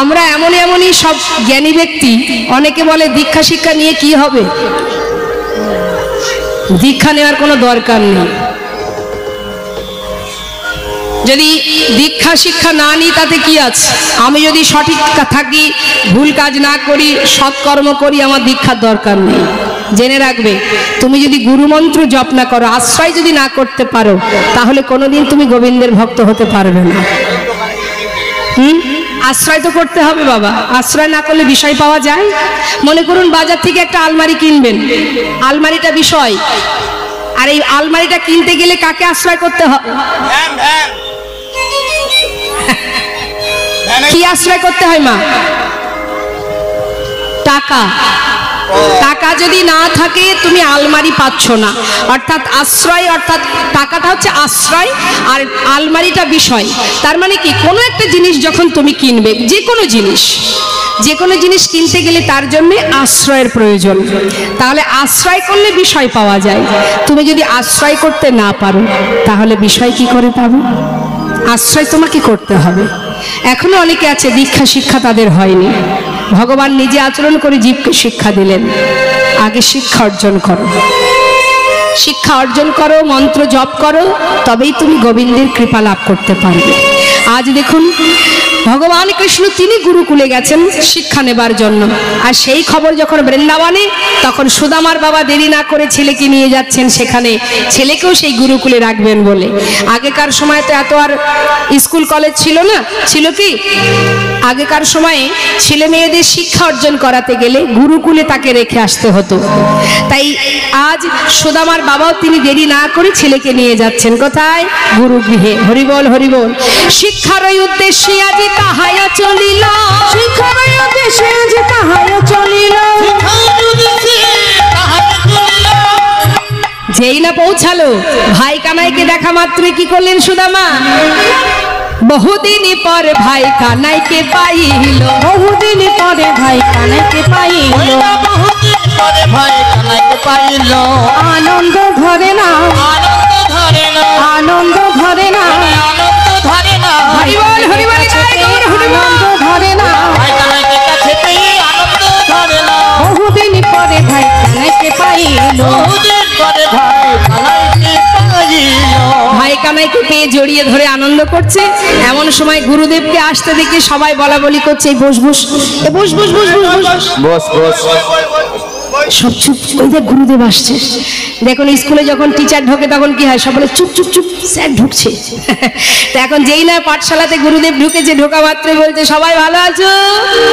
আমরা এমনই সব জ্ঞানী ব্যক্তি, অনেকে বলে দীক্ষা শিক্ষা নিয়ে কি হবে, দীক্ষা নেওয়ার কোনো দরকার নেই। যদি দীক্ষা শিক্ষা না নিই তাতে কি আছে? আমি যদি সঠিক থাকি, ভুল কাজ না করি, সৎকর্ম করি, আমার দীক্ষার দরকার নেই। জেনে রাখবে, তুমি যদি গুরুমন্ত্র জপ না করো, আশ্রয় যদি না করতে পারো, তাহলে কোনোদিন তুমি গোবিন্দের ভক্ত হতে পারবে না। আশ্রয় তো করতে হবে বাবা, আশ্রয় না করলে বিষয় পাওয়া যায়? মনে করুন বাজার থেকে একটা আলমারি কিনবেন, আলমারিটা বিষয়, আর এই আলমারিটা কিনতে গেলে কাকে আশ্রয় করতে হবে? কি আশ্রয় করতে হয় মা? টাকা। টাকা যদি না থাকে তুমি আলমারি পাচ্ছ না। অর্থাৎ আশ্রয়, অর্থাৎ টাকাটা হচ্ছে আশ্রয় আর আলমারিটা বিষয়। তার মানে কি, কোনো একটা জিনিস যখন তুমি কিনবে, যে কোনো জিনিস কিনতে গেলে তার জন্য আশ্রয়ের প্রয়োজন। তাহলে আশ্রয় করলে বিষয় পাওয়া যায়। তুমি যদি আশ্রয় করতে না পারো, তাহলে বিষয় কি করে পাবে? আশ্রয় তোমাকে করতে হবে। এখনো অনেকে আছে দীক্ষা শিক্ষা তাদের হয়নি। ভগবান নিজে আচরণ করে জীবকে শিক্ষা দিলেন, আগে শিক্ষা অর্জন করো, শিক্ষা অর্জন করো, মন্ত্র জপ করো, তবেই তুমি গোবিন্দের কৃপা লাভ করতে পারবে। আজ দেখুন ভগবান কৃষ্ণ তিনি গুরুকুলে গেছেন শিক্ষা নেবার জন্য, আর সেই খবর যখন বৃন্দাবনে, তখন সুদামার বাবা দেরি না করে ছেলেকে নিয়ে যাচ্ছেন সেখানে, ছেলেকেও সেই গুরুকুলে রাখবেন বলে। আগেকার সময় তো এত আর স্কুল কলেজ ছিল না, ছিল কি? আগেকার সময়ে ছেলে মেয়েদের শিক্ষা অর্জন করাতে গেলে গুরুকুলে তাকে রেখে আসতে হতো। তাই আজ সুদামার বাবাও তিনি দেরি না করে ছেলেকে নিয়ে যাচ্ছেন কোথায়? গুরুগৃহে। হরিবল হরিবল। শিক্ষার উদ্দেশ্যে আজি তাহায়া চলিল, শিক্ষার উদ্দেশ্যে আজি তাহায়া চলিল। যেই না পৌঁছালো, ভাই কানাইকে দেখা মাত্রই কি করলেন সুদামা? বহুদিন পর ভাই কানাইকে পাইল, বহুদিন পরে ভাই কানাইকে পাইল, বহুদিন পরে ভাই কানাইকে পাইল। আনন্দ ধরে না, আনন্দ ধরে না, আনন্দ ধরে না, আনন্দ ধরে না। হরিবল হরিবল, আনন্দ ধরে না, ভাই কানাইকে কাছে পেয়ে আনন্দ ধরে না। বহুদিন পরে ভাই কানাইকে পাইল, বহুদিন পরে ভাই কানাইকে পাইল। ভাই কানাইকে পেয়ে জড়িয়ে ধরে আনন্দ করছে। এমন সময় গুরুদেবকে আসতে দেখে সবাই বলা বলি করছে, বস বস, বস বস বস বস বস। সব চুপ, ওই দেখ গুরুদেব আসছে। দেখুন স্কুলে যখন টিচার ঢোকে তখন কি হয়, সব বলে চুপ চুপ চুপ, স্যার ঢুকছে। তো এখন যেই না পাঠশালাতে গুরুদেব ঢুকেছে, ঢোকা মাত্রই বলছে, সবাই ভালো আছো?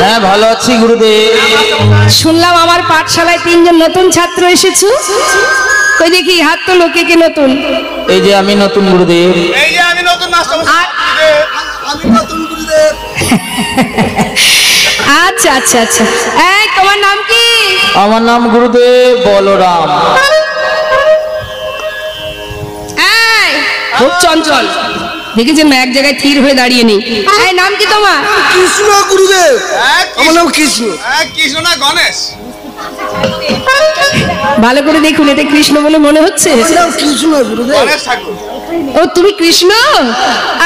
হ্যাঁ ভালো আছি গুরুদেব। শুনলাম আমার পাঠশালায় 3 জন নতুন ছাত্র এসেছো, কই দেখি হাত তো, লোকে কে নতুন? এই যে আমি নতুন গুরুদেব। এই যে আমি নতুন মাস্টার, আমি নতুন গুরুদেব। আচ্ছা আচ্ছা আচ্ছা, এই তোমার নাম কি? আমার নাম গুরুদেব বলরাম। এই খুব চঞ্চল, দেখেছেন এক জায়গায় স্থির হয়ে দাঁড়িয়ে নেই। এই নাম কি তোমার? কৃষ্ণ গুরুদেব। আমার নাম কৃষ্ণ। কৃষ্ণ না গণেশ? ভালো করে দেখুন, এটা কৃষ্ণ বলে মনে হচ্ছে? কৃষ্ণ গুরুদেব। গণেশ ঠাকুর। ও তুমি কৃষ্ণ?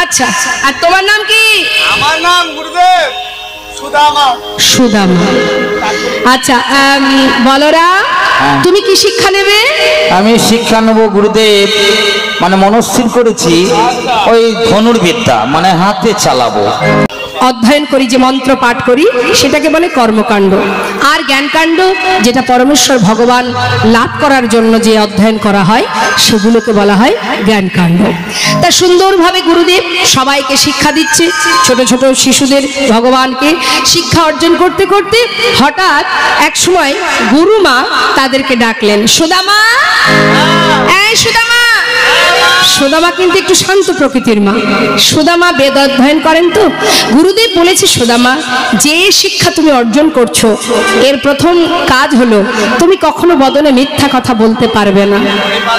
আচ্ছা, আর তোমার নাম কি? আমার নাম গুরুদেব সুদামা। সুদামা। আচ্ছা বলরাম, তুমি কি শিক্ষা নেবে? আমি শিক্ষা নেব গুরুদেব, মানে মনস্থির করেছি ওই ধনুর্বিদ্যা, মানে হাতে চালাবো। অধ্যয়ন করি, যে মন্ত্র পাঠ করি সেটাকে বলে কর্মকাণ্ড, আর জ্ঞানকাণ্ড যেটা পরমেশ্বর ভগবান লাভ করার জন্য যে অধ্যয়ন করা হয় সেগুলোকে বলা হয় জ্ঞানকাণ্ড। তা সুন্দরভাবে গুরুদেব সবাইকে শিক্ষা দিচ্ছে, ছোট ছোট শিশুদের ভগবানকে শিক্ষা অর্জন করতে করতে হঠাৎ এক সময় গুরুমা তাদেরকে ডাকলেন, সুদামা, এই সুদামা। সুদামা কিন্তু একটু শান্ত প্রকৃতির মা। সুদামা বেদ অধ্যয়ন করেন তো। গুরুদেব বলেছে, সুদামা, যে শিক্ষা তুমি অর্জন করছো এর প্রথম কাজ হলো তুমি কখনো বদনে মিথ্যা কথা বলতে পারবে না।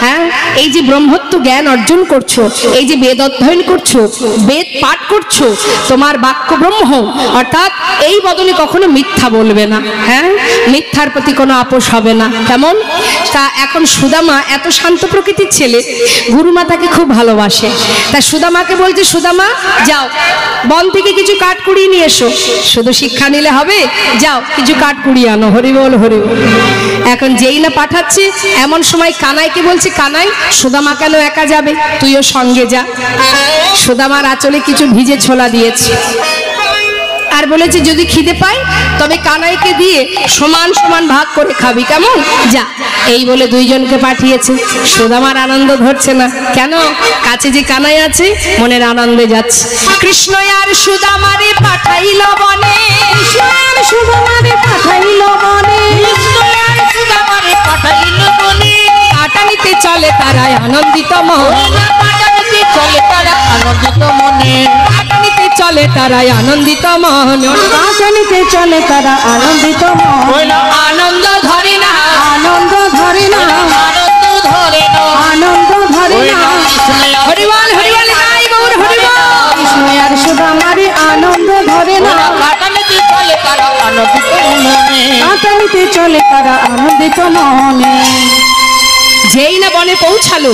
হ্যাঁ, এই যে ব্রহ্মত্ব জ্ঞান অর্জন করছো, এই যে বেদ অধ্যয়ন করছো, বেদ পাঠ করছো, তোমার বাক্য ব্রহ্ম, অর্থাৎ এই বদনে কখনো মিথ্যা বলবে না। হ্যাঁ, মিথ্যার প্রতি কোনো আপোষ হবে না। কেমন? তা এখন সুদামা এত শান্ত প্রকৃতির ছেলে, গুরুমাতা তাকে খুব ভালোবাসে। তা সুদামাকে বলছে, সুদামা যাও বন থেকে কিছু কাঠ কুড়িয়ে নিয়ে এসো। শুধু শিক্ষা নিলে হবে, যাও কিছু কাঠ কুড়িয়ে আনো। হরি বল হরি বল। এখন যেই না পাঠাচ্ছে এমন সময় কানাইকে বলছে, কানাই সুদামা কেন একা যাবে, তুইও সঙ্গে যা। সুদামার আঁচলে কিছু ভিজে ছোলা দিয়েছে আর বলেছে যদি খিদে পাই তবে কানাইকে দিয়ে সমান সমান ভাগ করে খাবি, কেমন? যা। এই বলে দুইজনকে পাঠিয়েছে। সুদামার আনন্দ ধরছে না, কেন? কাছে যে কানাই আছে, মনের আনন্দে যাচ্ছে। কৃষ্ণ আর সুদামারে পাঠাইল বনে, সুদামারে পাঠাইল বনে, সুদামারে পাঠাইল বনে। কাটানিতে চলে তারাই আনন্দিত মনে, কাটানিতে চলে তারা আনন্দিত মনে, কাটানিতে চলে তারাই আনন্দিত মনে, কাটানিতে চলে তারা আনন্দিত মনে। আনন্দ ধরে না, আনন্দ ধরে না, আনন্দ ধরে না, আনন্দ ধরে না। হরিবল হরিবল গাই গৌর হরিবল। কৃষ্ণ আর সুদামারে আনন্দ ধরে না, কাটানিতে চলে তারা আনন্দিত মনে, কাটানিতে চলে তারা আনন্দিত মনে। যেই না বনে পৌঁছালো,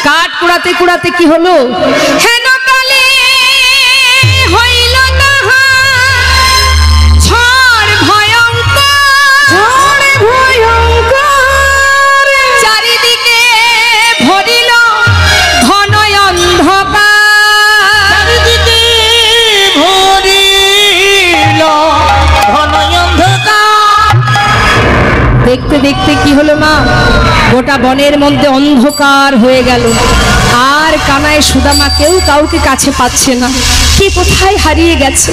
কাঠ কুড়াতে কুড়াতে কি হলো, হেন কালে হইল তাহা ঝড় ভয়ঙ্কর, ঝড় ভয়ঙ্কর। চারিদিকে ভরিল ঘন অন্ধকার, চারিদিকে ভরিল ঘন অন্ধকার। দেখতে দেখতে কি হলো মা, গোটা বনের মধ্যে অন্ধকার হয়ে গেল। আর কানাই সুদামা কেউ কাউকে কাছে পাচ্ছে না, কে কোথায় হারিয়ে গেছে।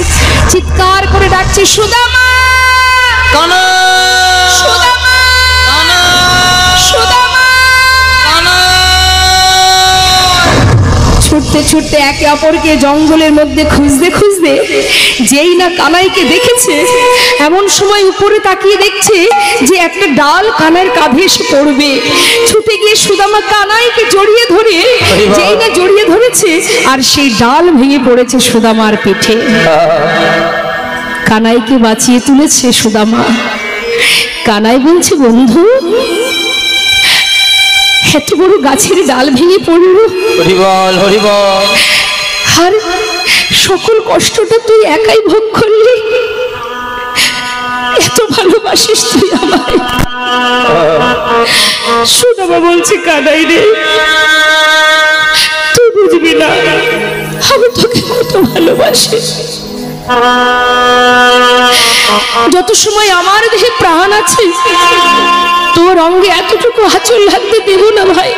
চিৎকার করে ডাকছে, সুদামা, সুদামা, সুদামা। ছুটতে ছুটতে একে অপরকে জঙ্গলের মধ্যে খুঁজতে খুঁজতে যেই না কানাইকে দেখেছে, এমন সময় উপরে তাকিয়ে দেখছে যে একটা ডাল কানাইয়ের কাঁধে এসে পড়বে। ছুটে গিয়ে সুদামা কানাইকে জড়িয়ে ধরে, যেই না জড়িয়ে ধরেছে আর সেই ডাল ভেঙে পড়েছে সুদামার পিঠে। কানাইকে বাঁচিয়ে তুলেছে সুদামা। কানাই বলছে, বন্ধু এত বড় গাছের ডাল ভেঙে পড়ল, হরিবল হরিবল, আর সকল কষ্টটা তুই একাই ভোগ করলি। এত ভালোবাসিস তুই আমায়। সুদামা বলছে, কানাই রে তুই বুঝবি না, আমি তোকে কত ভালোবাসি। যত সময় আমার দেহে প্রাণ আছে তোর অঙ্গে এতটুকু আঁচল লাগতে দেব না ভাই।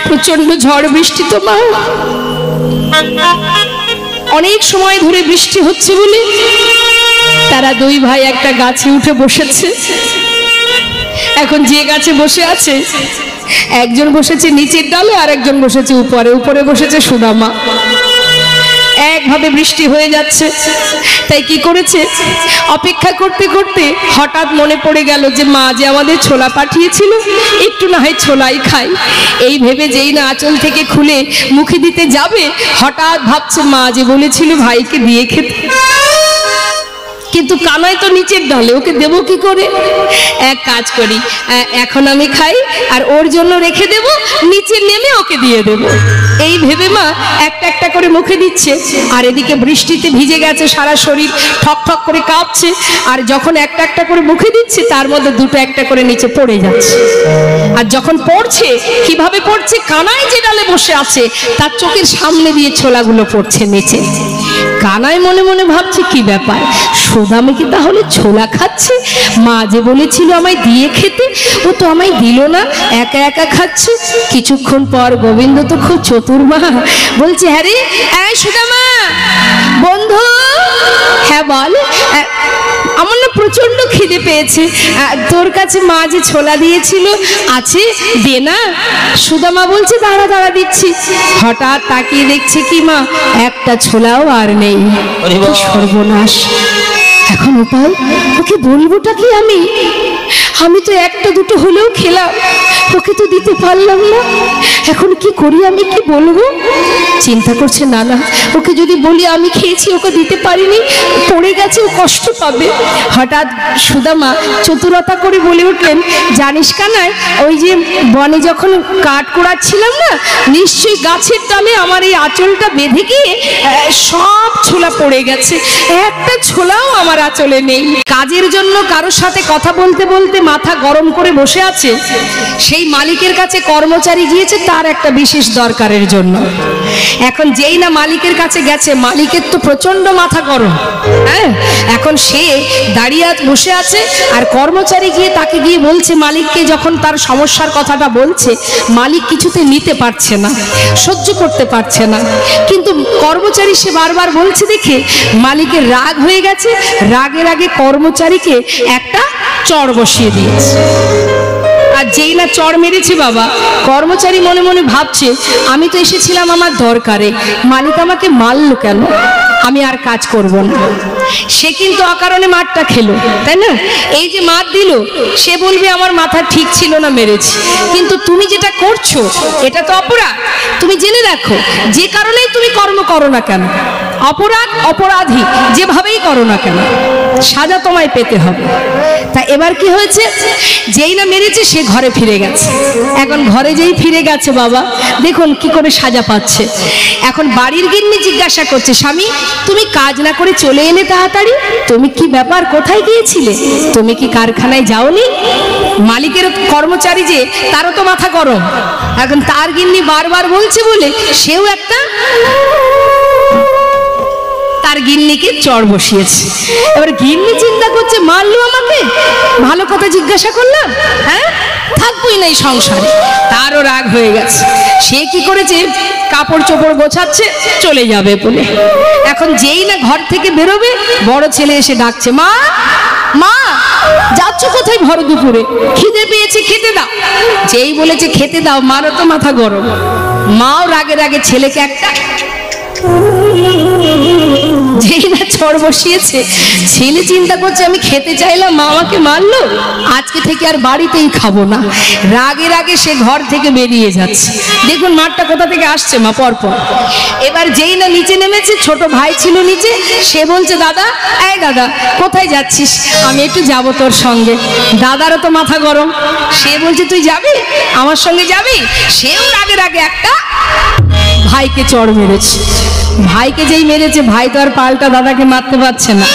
প্রচন্ড ঝড় বৃষ্টি তো মা, অনেক সময় ধরে বৃষ্টি হচ্ছে বলে তারা দুই ভাই একটা গাছে উঠে বসেছে। এখন যে গাছে বসে আছে, একজন বসেছে নিচের ডালে আর একজন বসেছে উপরে। উপরে বসেছে সুদামা। একভাবে বৃষ্টি হয়ে যাচ্ছে, তাই কি করেছে, অপেক্ষা করতে করতে হঠাৎ মনে পড়ে গেল যে মা যে আমাদের ছোলা পাঠিয়েছিল, একটু না হয় ছোলাই খাই। এই ভেবে যেই না আঁচল থেকে খুলে মুখে দিতে যাবে, হঠাৎ ভাবছে মা যে বলেছিল ভাইকে দিয়ে খেতে, কিন্তু কানাই তো নিচের ডালে, ওকে দেব কি করে? এক কাজ করি, এখন আমি খাই আর ওর জন্য রেখে দেব, নিচে নেমে ওকে দিয়ে দেব। এই ভেবে মা একটা একটা করে মুখে দিচ্ছে, আর এদিকে বৃষ্টিতে ভিজে গেছে সারা শরীর, ঠক ঠক করে কাঁপছে। আর যখন একটা একটা করে মুখে দিচ্ছে, তার মধ্যে দুটো একটা করে নিচে পড়ে যাচ্ছে। আর যখন পড়ছে, কিভাবে পড়ছে, কানাই যে ডালে বসে আছে তার চোখের সামনে দিয়ে ছোলাগুলো পড়ছে নিচে। কানাই মনে মনে ভাবছে কি ব্যাপার, সুদামা কি তাহলে ছোলা খাচ্ছে? মা যে বলেছিল আমায় দিয়ে খেতে, ও তো আমায় দিল না, একা একা খাচ্ছে। কিছুক্ষণ পর গোবিন্দ তো খুব চতুর মা, বলছে, হ্যাঁ রে সুদামা বন্ধু, হ্যাঁ বল, আমার না প্রচন্ড খিদে পেয়েছে, তোর কাছে মা যে ছোলা দিয়েছিল আছে, দে না। সুদামা বলছে, দাঁড়া দাঁড়া দিচ্ছি। হঠাৎ তাকিয়ে দেখছে কি মা, একটা ছোলাও আর নেই। সর্বনাশ, এখন উপায়, ওকে বলবোটা কি আমি? আমি তো একটা দুটো হলেও খেলাম, ওকে তো দিতে পারলাম না, এখন কি করি, আমি কি বলবো? চিন্তা করছে না না, ওকে যদি বলি আমি খেয়েছি, ওকে দিতে পারিনি, পড়ে গেছে, ও কষ্ট পাবে। হঠাৎ সুদামা চতুরতা করে বলে উঠলেন, জানিস কানাই, ওই যে বনে যখন কাঠ কুড়াচ্ছিলাম না, নিশ্চয়ই গাছের তলে আমার এই আঁচলটা বেঁধে গিয়ে সব ছোলা পড়ে গেছে, একটা ছোলাও আমার আঁচলে নেই। কাজের জন্য কারোর সাথে কথা বলতে বলতে মাথা গরম করে বসে আছে, সেই মালিকের কাছে কর্মচারী গিয়েছে তার একটা বিশেষ দরকারের জন্য। এখন যেই না মালিকের কাছে গেছে, মালিকের তো প্রচন্ড মাথা গরম, হ্যাঁ, এখন সে দাঁড়িয়ে বসে আছে, আর কর্মচারী গিয়ে তাকে গিয়ে বলছে, মালিককে যখন তার সমস্যার কথাটা বলছে, মালিক কিছুতে নিতে পারছে না, সহ্য করতে পারছে না, কিন্তু কর্মচারী সে বারবার বলছে দেখে মালিকের রাগ হয়ে গেছে, রাগের আগে কর্মচারীকে একটা চড় বসিয়ে দিয়েছে। আর যেই না চড় মেরেছে বাবা, কর্মচারী মনে মনে ভাবছে, আমি তো এসেছিলাম আমার দরকারে, মালিক আমাকে মারলো কেন, আমি আর কাজ করব না। সে কিন্তু অকারণে মারটা খেলো, তাই না? এই যে মার দিল, সে বলবে আমার মাথা ঠিক ছিল না, মেরেছি, কিন্তু তুমি যেটা করছো এটা তো অপরাধ। তুমি জেনে রাখো, যে কারণেই তুমি কর্ম করো না কেন, অপরাধ অপরাধী যেভাবেই করো না কেন, সাজা তোমায় পেতে হবে। তা এবার কি হয়েছে, যেই না মেরেছে সে ঘরে ফিরে গেছে। এখন ঘরে যেই ফিরে গেছে বাবা, দেখুন কি করে সাজা পাচ্ছে। এখন বাড়ির গিন্নি জিজ্ঞাসা করছে, স্বামী তুমি কাজ না করে চলে এলে তাড়াতাড়ি, তুমি কি ব্যাপার, কোথায় গিয়েছিলে, তুমি কি কারখানায় যাওনি? মালিকের কর্মচারী যে, তারও তো মাথা গরম। এখন তার গিন্নি বারবার বলছে বলে সেও একটা তার গিন্নিকে চড় বসিয়েছে। এবার গিন্নি চিন্তা করছে, মারলো আমাকে, ভালো কথা জিজ্ঞাসা করলাম, হ্যাঁ, থাকবোই না এই সংসারে। তারও রাগ হয়ে গেছে, সে কি করেছে, কাপড় চোপড় গোছাচ্ছে চলে যাবে বলে। এখন যেই না ঘর থেকে বেরোবে, বড় ছেলে এসে ডাকছে, মা মা যাচ্ছ কোথায় ভর দুপুরে, খিদে পেয়েছে খেতে দাও। যেই বলেছে খেতে দাও, মারও তো মাথা গরম। মাও রাগে রাগে ছেলেকে একটা যেই না চড় বসিয়েছে, ছেলে চিন্তা করছে আমি খেতে চাইলাম, মা আমাকে মারলো, আজকে থেকে আর বাড়িতেই খাবো না। রাগে রাগে সে ঘর থেকে বেরিয়ে যাচ্ছে। দেখুন মারটা কোথা থেকে আসছে মা, পরপর। এবার যেই না নিচে নেমেছে, ছোট ভাই ছিল নিচে, সে বলছে, দাদা এই দাদা কোথায় যাচ্ছিস, আমি একটু যাবো তোর সঙ্গে। দাদারও তো মাথা গরম, সে বলছে তুই যাবি, আমার সঙ্গে যাবি। সেও রাগে রাগে একটা ভাইকে চড় মেরেছে। ভাইকে যেই মেরেছে, ভাই তো আর পাল্টা দাদাকে মারতে পারছে না,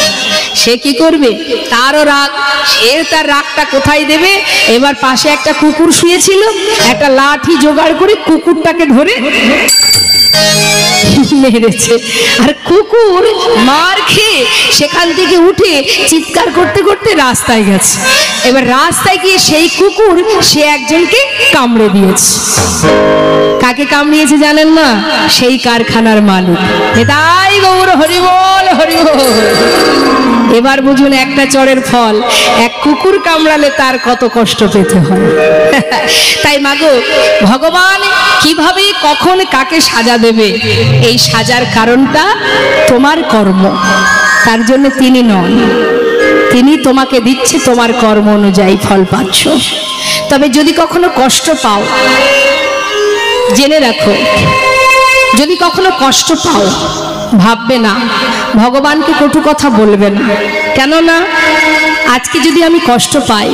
সে কি করবে, তারও রাগ, সে তার রাগটা কোথায় দেবে। এবার পাশে একটা কুকুর শুয়েছিল, একটা লাঠি জোগাড় করে কুকুরটাকে ধরে মেরেছে। আর কুকুর মার খেয়ে সেখান থেকে উঠে চিৎকার করতে করতে রাস্তায় গেছে। এবার রাস্তায় গিয়ে সেই কুকুর সে একজনকে কামড়ে দিয়েছে। কাকে কামড়িয়েছে জানেন না? সেই কারখানার মালিক। এটাই গৌর হরিবল হরিবল। এবার বুঝুন একটা চড়ের ফল, এক কুকুর কামড়ালে তার কত কষ্ট পেতে হয়। তাই মাগো, ভগবান কিভাবে কখন কাকে সাজা দেবে, এই সাজার কারণটা তোমার কর্ম, তার জন্য তিনি নন, তিনি তোমাকে দিচ্ছে, তোমার কর্ম অনুযায়ী ফল পাচ্ছ। তবে যদি কখনো কষ্ট পাও, জেনে রাখো, যদি কখনো কষ্ট পাও, ভাববে না, ভগবানকে কটু কথা বলবে না। কেননা আজকে যদি আমি কষ্ট পাই,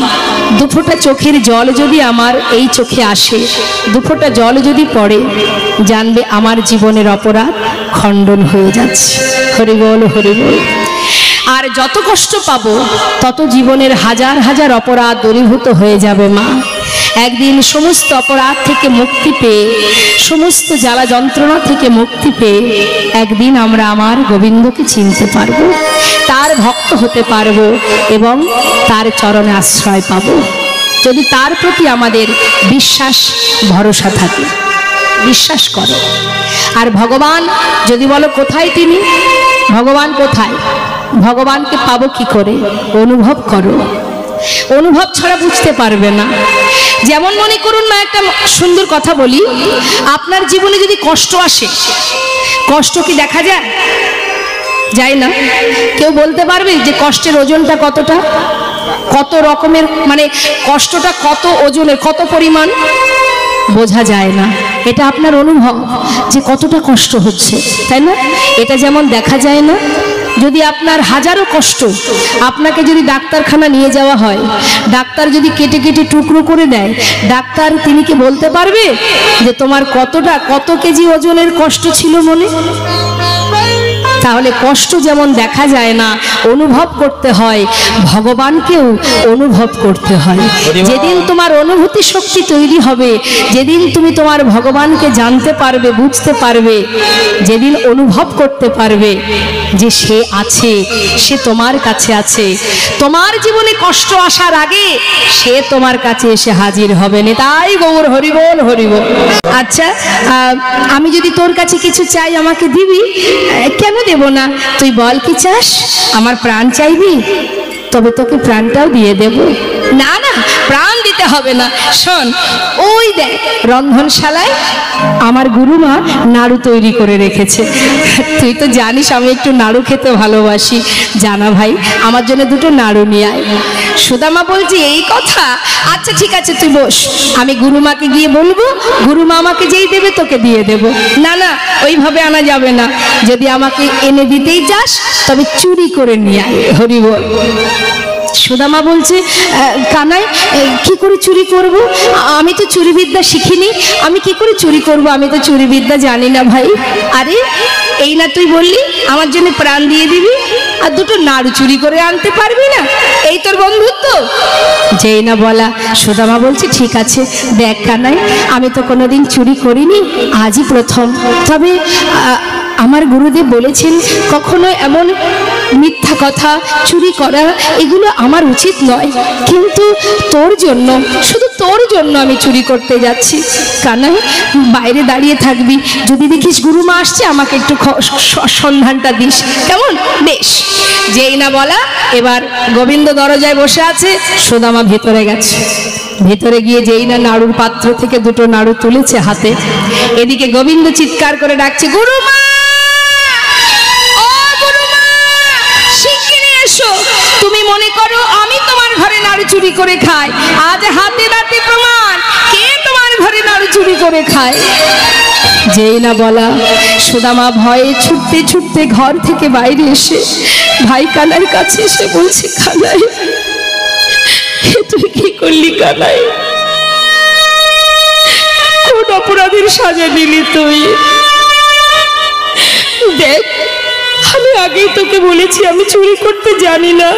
দুফোঁটা চোখের জল যদি আমার এই চোখে আসে, দুফোঁটা জল যদি পড়ে, জানবে আমার জীবনের অপরাধ খণ্ডন হয়ে যাচ্ছে। হরি বল হরি বল। আর যত কষ্ট পাবো, তত জীবনের হাজার হাজার অপরাধ দূরীভূত হয়ে যাবে মা। একদিন সমস্ত অপরাধ থেকে মুক্তি পেয়ে, সমস্ত জ্বালা যন্ত্রণা থেকে মুক্তি পেয়ে, একদিন আমরা আমার গোবিন্দকে চিনতে পারবো, তার ভক্ত হতে পারবো এবং তার চরণে আশ্রয় পাব, যদি তার প্রতি আমাদের বিশ্বাস ভরসা থাকে। বিশ্বাস করো। আর ভগবান যদি বলো কোথায় তিনি, ভগবান কোথায়, ভগবানকে পাবো কি করে? অনুভব করো। অনুভব ছাড়া বুঝতে পারবে না। যেমন মনে করুন না, একটা সুন্দর কথা বলি, আপনার জীবনে যদি কষ্ট আসে, কষ্ট কি দেখা যায়? যায় না। কেউ বলতে পারবে যে কষ্টের ওজনটা কতটা? কত রকমের, মানে কষ্টটা কত ওজনের, কত পরিমাণ বোঝা যায় না। এটা আপনার অনুভব যে কতটা কষ্ট হচ্ছে, তাই না? এটা যেমন দেখা যায় না, যদি আপনার হাজারো কষ্ট, আপনাকে যদি ডাক্তারখানা নিয়ে যাওয়া হয়, ডাক্তার যদি কেটে কেটে টুকরো করে দেয়, ডাক্তার তিনি কি বলতে পারবে যে তোমার কত কেজি ওজনের কষ্ট ছিল মনে? তাহলে কষ্ট যেমন দেখা যায় না, অনুভব করতে হয়, ভগবানকেও অনুভব করতে হয়। যেদিন তোমার অনুভূতি শক্তি তৈরি হবে, যেদিন তুমি তোমার ভগবানকে জানতে পারবে, বুঝতে পারবে, যেদিন অনুভব করতে পারবে যে সে আছে, সে তোমার কাছে আছে, তোমার জীবনে কষ্ট আসার আগে সে তোমার কাছে এসে হাজির হবে। তাই গৌর হরিবোল হরিবোল। আচ্ছা, আমি যদি তোর কাছে কিছু চাই আমাকে দিবি? কেন দেব না? তুই বল কি চাস? আমার প্রাণ চাইবি? তবে তোকে প্রাণটাও দিয়ে দেব। না না, প্রাণ দিতে হবে না। শোন, ওই দেখ রন্ধনশালায় আমার গুরুমা নাড়ু তৈরি করে রেখেছে। তুই তো জানিস আমি একটু নাড়ু খেতে ভালোবাসি। জানা ভাই, আমার জন্য দুটো নাড়ু নিয়ে আয়। সুদামা বলছি এই কথা? আচ্ছা ঠিক আছে, তুই বস, আমি গুরুমাকে গিয়ে বলবো, গুরুমা আমাকে যেই দেবে তোকে দিয়ে দেব। না না, ওইভাবে আনা যাবে না। যদি আমাকে এনে দিতেই চাস তবে চুরি করে নিয়ে আয়। হরি বল। সুদামা বলছে, কানাই কি করে চুরি করব? আমি তো চুরি বিদ্যা শিখিনি, আমি কি করে চুরি করব? আমি তো চুরি বিদ্যা জানি না ভাই। আরে এই না তুই বললি আমার জন্য প্রাণ দিয়ে দিবি, আর দুটো নাড়ু চুরি করে আনতে পারবি না? এই তোর বন্ধুত্ব? যেই না বলা, সুদামা বলছে ঠিক আছে, দেখ কানাই, আমি তো কোনোদিন চুরি করিনি, আজই প্রথম। তবে আমার গুরুদেব বলেছেন কখনো এমন মিথ্যা কথা, চুরি করা, এগুলো আমার উচিত নয়, কিন্তু তোর জন্য, শুধু তোর জন্য আমি চুরি করতে যাচ্ছি। কানাই, বাইরে দাঁড়িয়ে থাকবি, যদি দেখিস গুরুমা আসছে আমাকে একটু সন্ধানটা দিস, কেমন? বেশ। যেই না বলা, এবার গোবিন্দ দরজায় বসে আছে, সুদামা ভেতরে গেছে। ভেতরে গিয়ে যেই না নাড়ুর পাত্র থেকে দুটো নাড়ু তুলেছে হাতে, এদিকে গোবিন্দ চিৎকার করে ডাকছে, গুরুমা, তুমি মনে করো আমি তোমার ঘরে নাড়ু চুরি করে খাই? আজ হাতে নাতে প্রমাণ, কে তোমার ঘরে নাড়ু চুরি করে খায়। যেই না বলা, সুদামা ভয়ে ছুটতে ছুটতে ঘর থেকে বাইরে এসে ভাই কানার কাছে এসে বলছে, কানাই, তুই কি করলি কানাই? কোন অপরাধের সাজা দিলি তুই? দেখ, আমি আগেই তোকে বলেছি আমি চুরি করতে জানি না,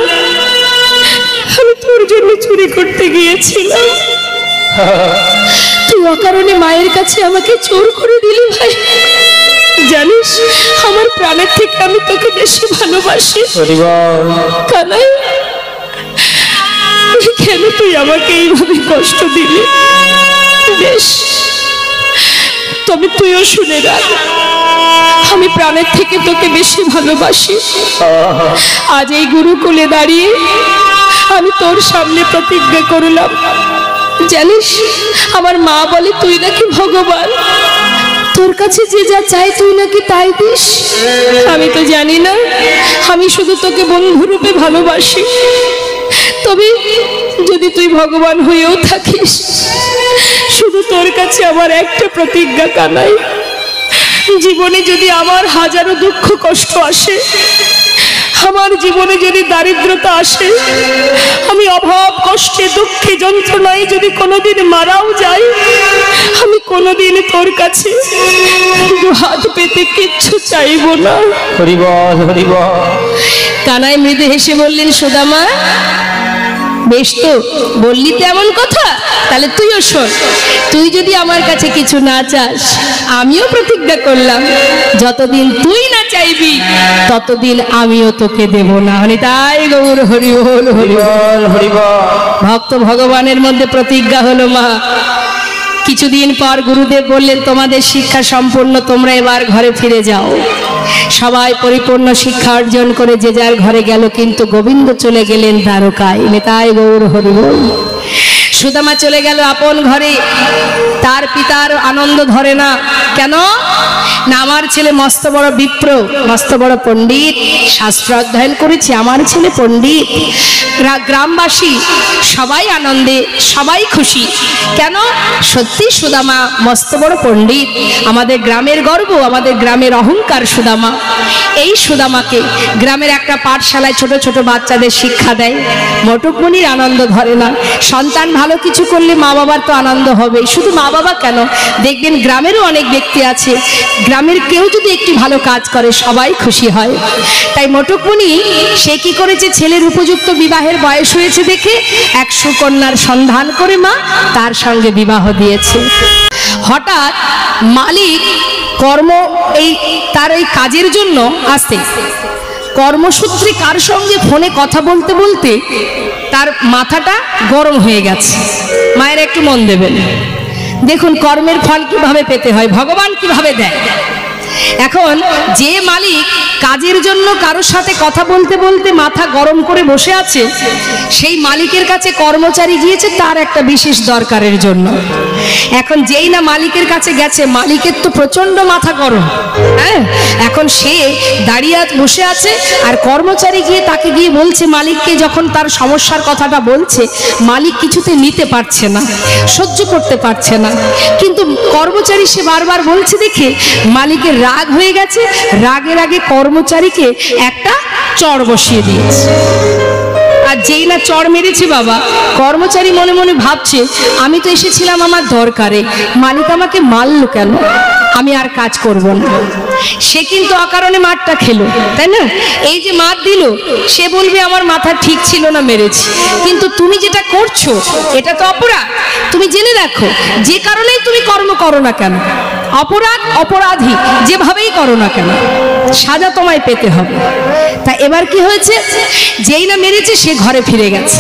আমি তোর জন্য চুরি করতে গিয়েছিলাম, তুই অকারণে মায়ের কাছে আমাকে চোর করে দিলি ভাই। জানিস আমার প্রাণের থেকে আমি তোকে বেশি ভালোবাসি। কানাই, কেন তুই আমাকে এইভাবে কষ্ট দিলি? বেশ, তবে তুইও শুনে রাখ, আমি প্রাণের থেকে তোকে বেশি ভালোবাসি। আজ এই গুরুকুলে দাঁড়িয়ে আমি তোর সামনে প্রতিজ্ঞা করলাম, জানিস আমার মা বলে তুই নাকি ভগবান, তোর কাছে যে যা চাই তুই নাকি তাই দিস। আমি তো জানি না, আমি শুধু তোকে বন্ধুরূপে ভালোবাসি। তবে যদি তুই ভগবান হয়েও থাকিস, শুধু তোর কাছে আমার একটা প্রতিজ্ঞা কানাই, জীবনে যদি আমার হাজারো দুঃখ কষ্ট আসে, আমার জীবনে যদি দারিদ্রতা আসে, আমি অভাব কষ্টে দুঃখে যন্ত্রণায় যদি কোনোদিন মারাও যাই, আমি কোনোদিন তোর কাছে হাত পেতে কিচ্ছু চাইব না। হরি বল, হরি বল। কানাই মৃদু হেসে বললেন, সুদামা, বেশ তো বললি তো এমন কথা, তাহলে তুইও শোন, তুই যদি আমার কাছে কিছু না চাস, আমিও প্রতিজ্ঞা করলাম যতদিন তুই না চাইবি ততদিন আমিও তোকে দেব না। তাই গৌর হরি বল, হরি বল, হরি বল। ভক্ত ভগবানের মধ্যে প্রতিজ্ঞা হলো। মা কিছুদিন পর গুরুদেব বললেন, তোমাদের শিক্ষা সম্পূর্ণ, তোমরা এবার ঘরে ফিরে যাও। সবাই পরিপূর্ণ শিক্ষা অর্জন করে যে যার ঘরে গেল, কিন্তু গোবিন্দ চলে গেলেন দ্বারকায়। নেতাই গৌর হরি বল। সুদামা চলে গেল আপন ঘরে। তার পিতার আনন্দ ধরে না। কেন না, আমার ছেলে মস্ত বড় বিপ্র, মস্ত বড় পণ্ডিত, শাস্ত্র অধ্যয়ন করেছে, আমার ছেলে পণ্ডিত। গ্রামবাসী সবাই আনন্দে, সবাই খুশি। কেন? সত্যি সুদামা মস্ত বড় পণ্ডিত, আমাদের গ্রামের গর্ব, আমাদের গ্রামের অহংকার সুদামা। এই সুদামাকে গ্রামের একটা পাঠশালায় ছোট ছোট বাচ্চাদের শিক্ষা দেয়। মটকমণির আনন্দ ধরে না। সন্তান ভালো কিছু করলে মা বাবার তো আনন্দ হবে। শুধু মা বাবা কেন, দেখবেন গ্রামেরও অনেক ব্যক্তি আছে, গ্রামের কেউ যদি একটি ভালো কাজ করে সবাই খুশি হয়। তাই মটকমণি সে কি করেছে, ছেলের উপযুক্ত বিবাহের বয়স হয়েছে দেখে এক সুকন্যার সন্ধান করে মা তার সঙ্গে বিবাহ দিয়েছে। হঠাৎ মালিক তার এই কাজের জন্য আসতে কর্মসূত্রে কার সঙ্গে ফোনে কথা বলতে বলতে তার মাথাটা গরম হয়ে গেছে। মায়ের একটু মন দেবেন, দেখুন কর্মের ফল কিভাবে পেতে হয়, ভগবান কিভাবে দেয়। এখন যে মালিক কাজের জন্য কারোর সাথে কথা বলতে বলতে মাথা গরম করে বসে আছে, সেই মালিকের কাছে কর্মচারী গিয়েছে তার একটা বিশেষ দরকারের জন্য। এখন যেই না মালিকের কাছে গেছে, মালিকের তো প্রচন্ড মাথা গরম। হ্যাঁ, এখন সে দাঁড়িয়ে বসে আছে, আর কর্মচারী গিয়ে তাকে গিয়ে বলছে, মালিককে যখন তার সমস্যার কথাটা বলছে, মালিক কিছুতে নিতে পারছে না, সহ্য করতে পারছে না। কিন্তু কর্মচারী সে বারবার বলছে দেখে মালিকের রাগ হয়ে গেছে। রাগে রাগে কর্মচারীকে একটা চড় বসিয়ে দিয়েছে। আর যেই না চড় মেরেছে বাবা, কর্মচারী মনে মনে ভাবছে, আমি তো এসেছিলাম আমার দরকারে, মালিক আমাকে মারলো কেন, আমি আর কাজ করব না। সে কিন্তু অকারণে মারটা খেলো, তাই না? এই যে মার দিল, সে বলবে আমার মাথা ঠিক ছিল না, মেরেছি। কিন্তু তুমি যেটা করছো এটা তো অপরাধ। তুমি জেনে রাখো, যে কারণেই তুমি কর্ম করো না কেন, অপরাধ অপরাধী যেভাবেই করো না কেন, সাজা তোমায় পেতে হবে। তা এবার কি হয়েছে, যেই না মেরেছে সে ঘরে ফিরে গেছে।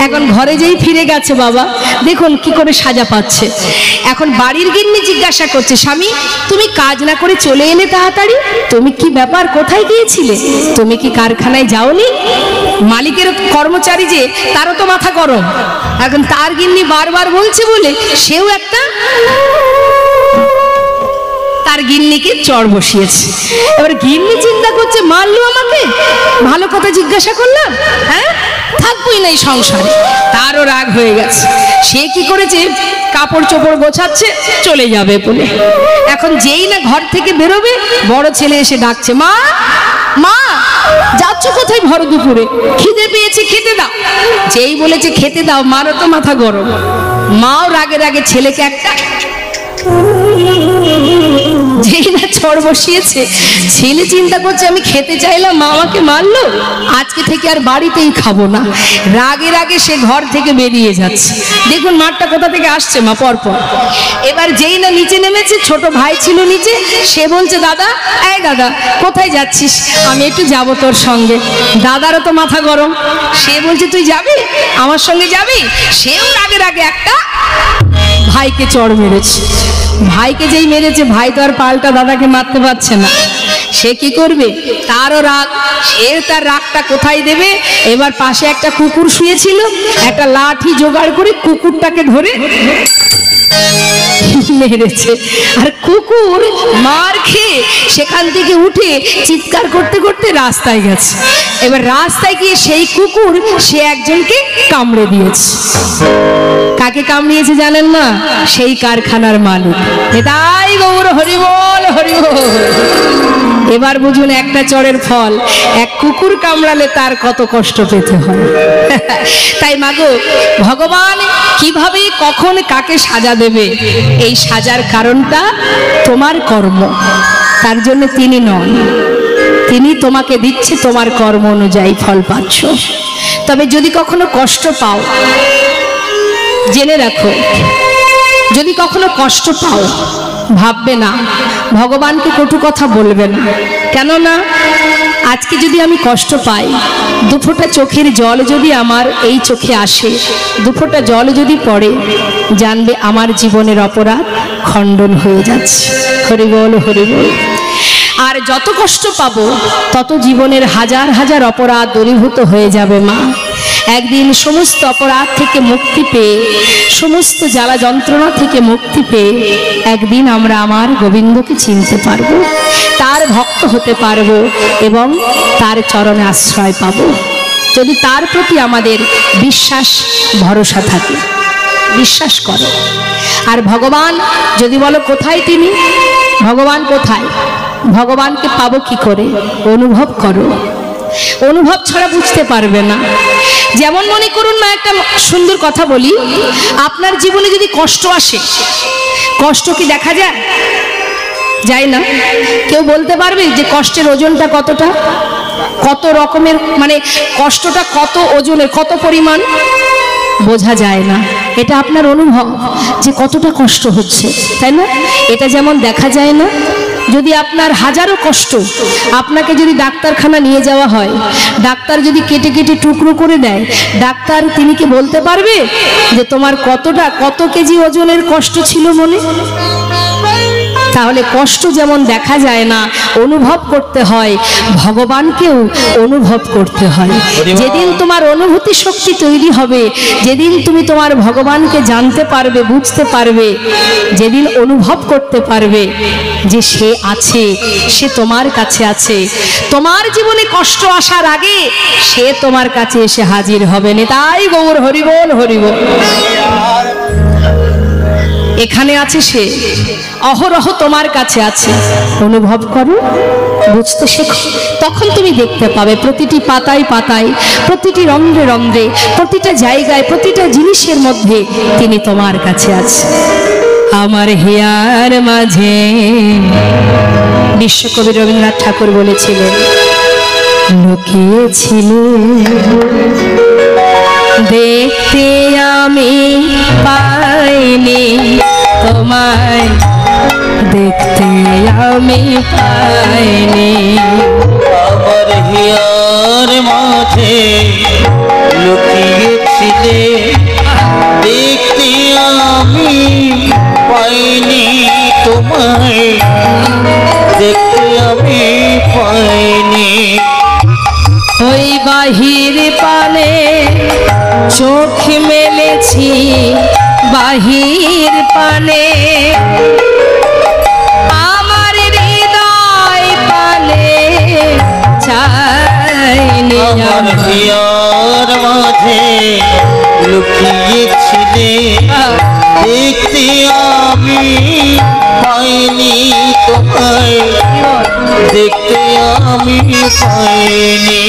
এখন ঘরে যেই ফিরে গেছে বাবা, দেখুন কি করে সাজা পাচ্ছে। এখন বাড়ির গিন্নি জিজ্ঞাসা করছে, স্বামী তুমি কাজ না করে চলে এলে তাড়াতাড়ি, তুমি কি ব্যাপার, কোথায় গিয়েছিলে, তুমি কি কারখানায় যাওনি? মালিকের কর্মচারী যে, তারও তো মাথা গরম। এখন তার গিন্নি বারবার বলছে বলে সেও একটা তার গিন্নিকে চড় বসিয়েছে। এবার গিন্নি চিন্তা করছে, মারলো আমাকে, ভালো কথা জিজ্ঞাসা করলাম, হ্যাঁ থাকবোই না এই সংসারে। তারও রাগ হয়ে গেছে। সে কি করেছে, কাপড় চোপড় গোছাচ্ছে, চলে যাবে বলে। এখন যেই না ঘর থেকে বেরোবে, বড় ছেলে এসে ডাকছে, মা মা যাচ্ছ কোথায় ভর দুপুরে, খিদে পেয়েছে খেতে দাও। যেই বলেছে খেতে দাও, মারও তো মাথা গরম। মাও রাগে রাগে ছেলেকে একটা যেই না চড় বসিয়েছে, ছেলে চিন্তা করছে আমি খেতে চাইলাম, মা আমাকে মারলো, আজকে থেকে আর বাড়িতেই খাবো না। রাগে রাগে সে ঘর থেকে বেরিয়ে যাচ্ছে। দেখুন মারটা কোথা থেকে আসছে মা, পরপর। এবার যেই না নিচে নেমেছে, ছোট ভাই ছিল নিচে, সে বলছে, দাদা এই দাদা কোথায় যাচ্ছিস, আমি একটু যাব তোর সঙ্গে। দাদারও তো মাথা গরম, সে বলছে তুই যাবি, আমার সঙ্গে যাবি। সেও রাগে রাগে একটা ভাইকে চড় মেরেছে। ভাইকে যেই মেরেছে, ভাই তো আর পাল্টা দাদাকে মারতে পারছে না। সে কি করবে, তারও রাগ, সে তার রাগটা কোথায় দেবে। এবার পাশে একটা কুকুর শুয়েছিল, একটা লাঠি জোগাড় করে কুকুরটাকে ধরে মেরেছে। আর কুকুর মার খেয়ে সেখান থেকে উঠে চিৎকার করতে করতে রাস্তায় গেছে। এবার রাস্তায় গিয়ে সেই কুকুর সে একজনকে কামড়ে দিয়েছে। কাকে কামড়িয়েছে জানেন না? সেই কারখানার মালিক। এটাই গৌর হরিবল হরিবল। এবার বুঝুন একটা চড়ের ফল, এক কুকুর কামড়ালে তার কত কষ্ট পেতে হয়। তাই মাগো, ভগবান কিভাবে কখন কাকে সাজা দেবে, এই সাজার কারণটা তোমার কর্ম। তার জন্য তিনি নন, তিনি তোমাকে দিচ্ছে, তোমার কর্ম অনুযায়ী ফল পাচ্ছ। তবে যদি কখনো কষ্ট পাও, জেনে রাখো, যদি কখনো কষ্ট পাও, ভাববে না, ভগবানকে কটু কথা বলবে না। কেননা আজকে যদি আমি কষ্ট পাই, দুফোঁটা চোখের জল যদি আমার এই চোখে আসে, দুফোঁটা জল যদি পড়ে, জানবে আমার জীবনের অপরাধ খণ্ডন হয়ে যাচ্ছে। হরি বল হরি বল। আর যত কষ্ট পাবো, তত জীবনের হাজার হাজার অপরাধ দূরীভূত হয়ে যাবে মা। একদিন সমস্ত অপরাধ থেকে মুক্তি পেয়ে, সমস্ত জ্বালা যন্ত্রণা থেকে মুক্তি পেয়ে একদিন আমরা আমার গোবিন্দকে চিনতে পারবো, তার ভক্ত হতে পারবো এবং তার চরণে আশ্রয় পাব, যদি তার প্রতি আমাদের বিশ্বাস ভরসা থাকে। বিশ্বাস করো। আর ভগবান যদি বলো কোথায় তিনি, ভগবান কোথায়, ভগবানকে পাবো কি করে? অনুভব করো। অনুভব ছাড়া বুঝতে পারবে না। যেমন মনে করুন না, একটা সুন্দর কথা বলি, আপনার জীবনে যদি কষ্ট আসে, কষ্ট কি দেখা যায়? যায় না। কেউ বলতে পারবে যে কষ্টের ওজনটা কতটা, কত রকমের, মানে কষ্টটা কত ওজনের, কত পরিমাণ? বোঝা যায় না। এটা আপনার অনুভব যে কতটা কষ্ট হচ্ছে, তাই না? এটা যেমন দেখা যায় না। যদি আপনার হাজারো কষ্ট, আপনাকে যদি ডাক্তারখানা নিয়ে যাওয়া হয়, ডাক্তার যদি কেটে কেটে টুকরো করে দেয়, ডাক্তার তিনি কি বলতে পারবে যে তোমার কতটা, কত কেজি ওজনের কষ্ট ছিল মনে? তাহলে কষ্ট যেমন দেখা যায় না, অনুভব করতে হয়, ভগবানকেও অনুভব করতে হয়। যেদিন তোমার অনুভূতি শক্তি তৈরি হবে, যেদিন তুমি তোমার ভগবানকে জানতে পারবে, বুঝতে পারবে, যেদিন অনুভব করতে পারবে যে সে আছে, সে তোমার কাছে আছে, তোমার জীবনে কষ্ট আসার আগে সে তোমার কাছে এসে হাজির হবে। নিতাই গৌর হরিবোল হরিবোল। এখানে আছে সে, অহরহ তোমার কাছে আছে। অনুভব করো, বুঝতে শেখো, তখন তুমি দেখতে পাবে প্রতিটি পাতায় পাতায়, প্রতিটি রন্ধ্রে রন্ধ্রে, প্রতিটা জায়গায়, প্রতিটা জিনিসের মধ্যে তিনি তোমার কাছে আছে। আমার হিয়ার মাঝে বিশ্বকবি রবীন্দ্রনাথ ঠাকুর বলেছিলেন, লুকিয়েছিল দেখতে আমি পাইনি তোমায়, দেখতে আমি পাইনি। আমার হিয়ার মাঝে লুকিয়েছিলে দেখতে আমি পাইনি তোমায়, দেখতে আমি পাইনি। ওই বাহির পানে চোখ মেলেছি, বাহির পানে আমার হৃদয় পানে চাইনি। আমার হিয়ার মাঝে লুকিয়েছিলে দেখতে আমি পাইনি তোমায়, দেখতে আমি পাইনি।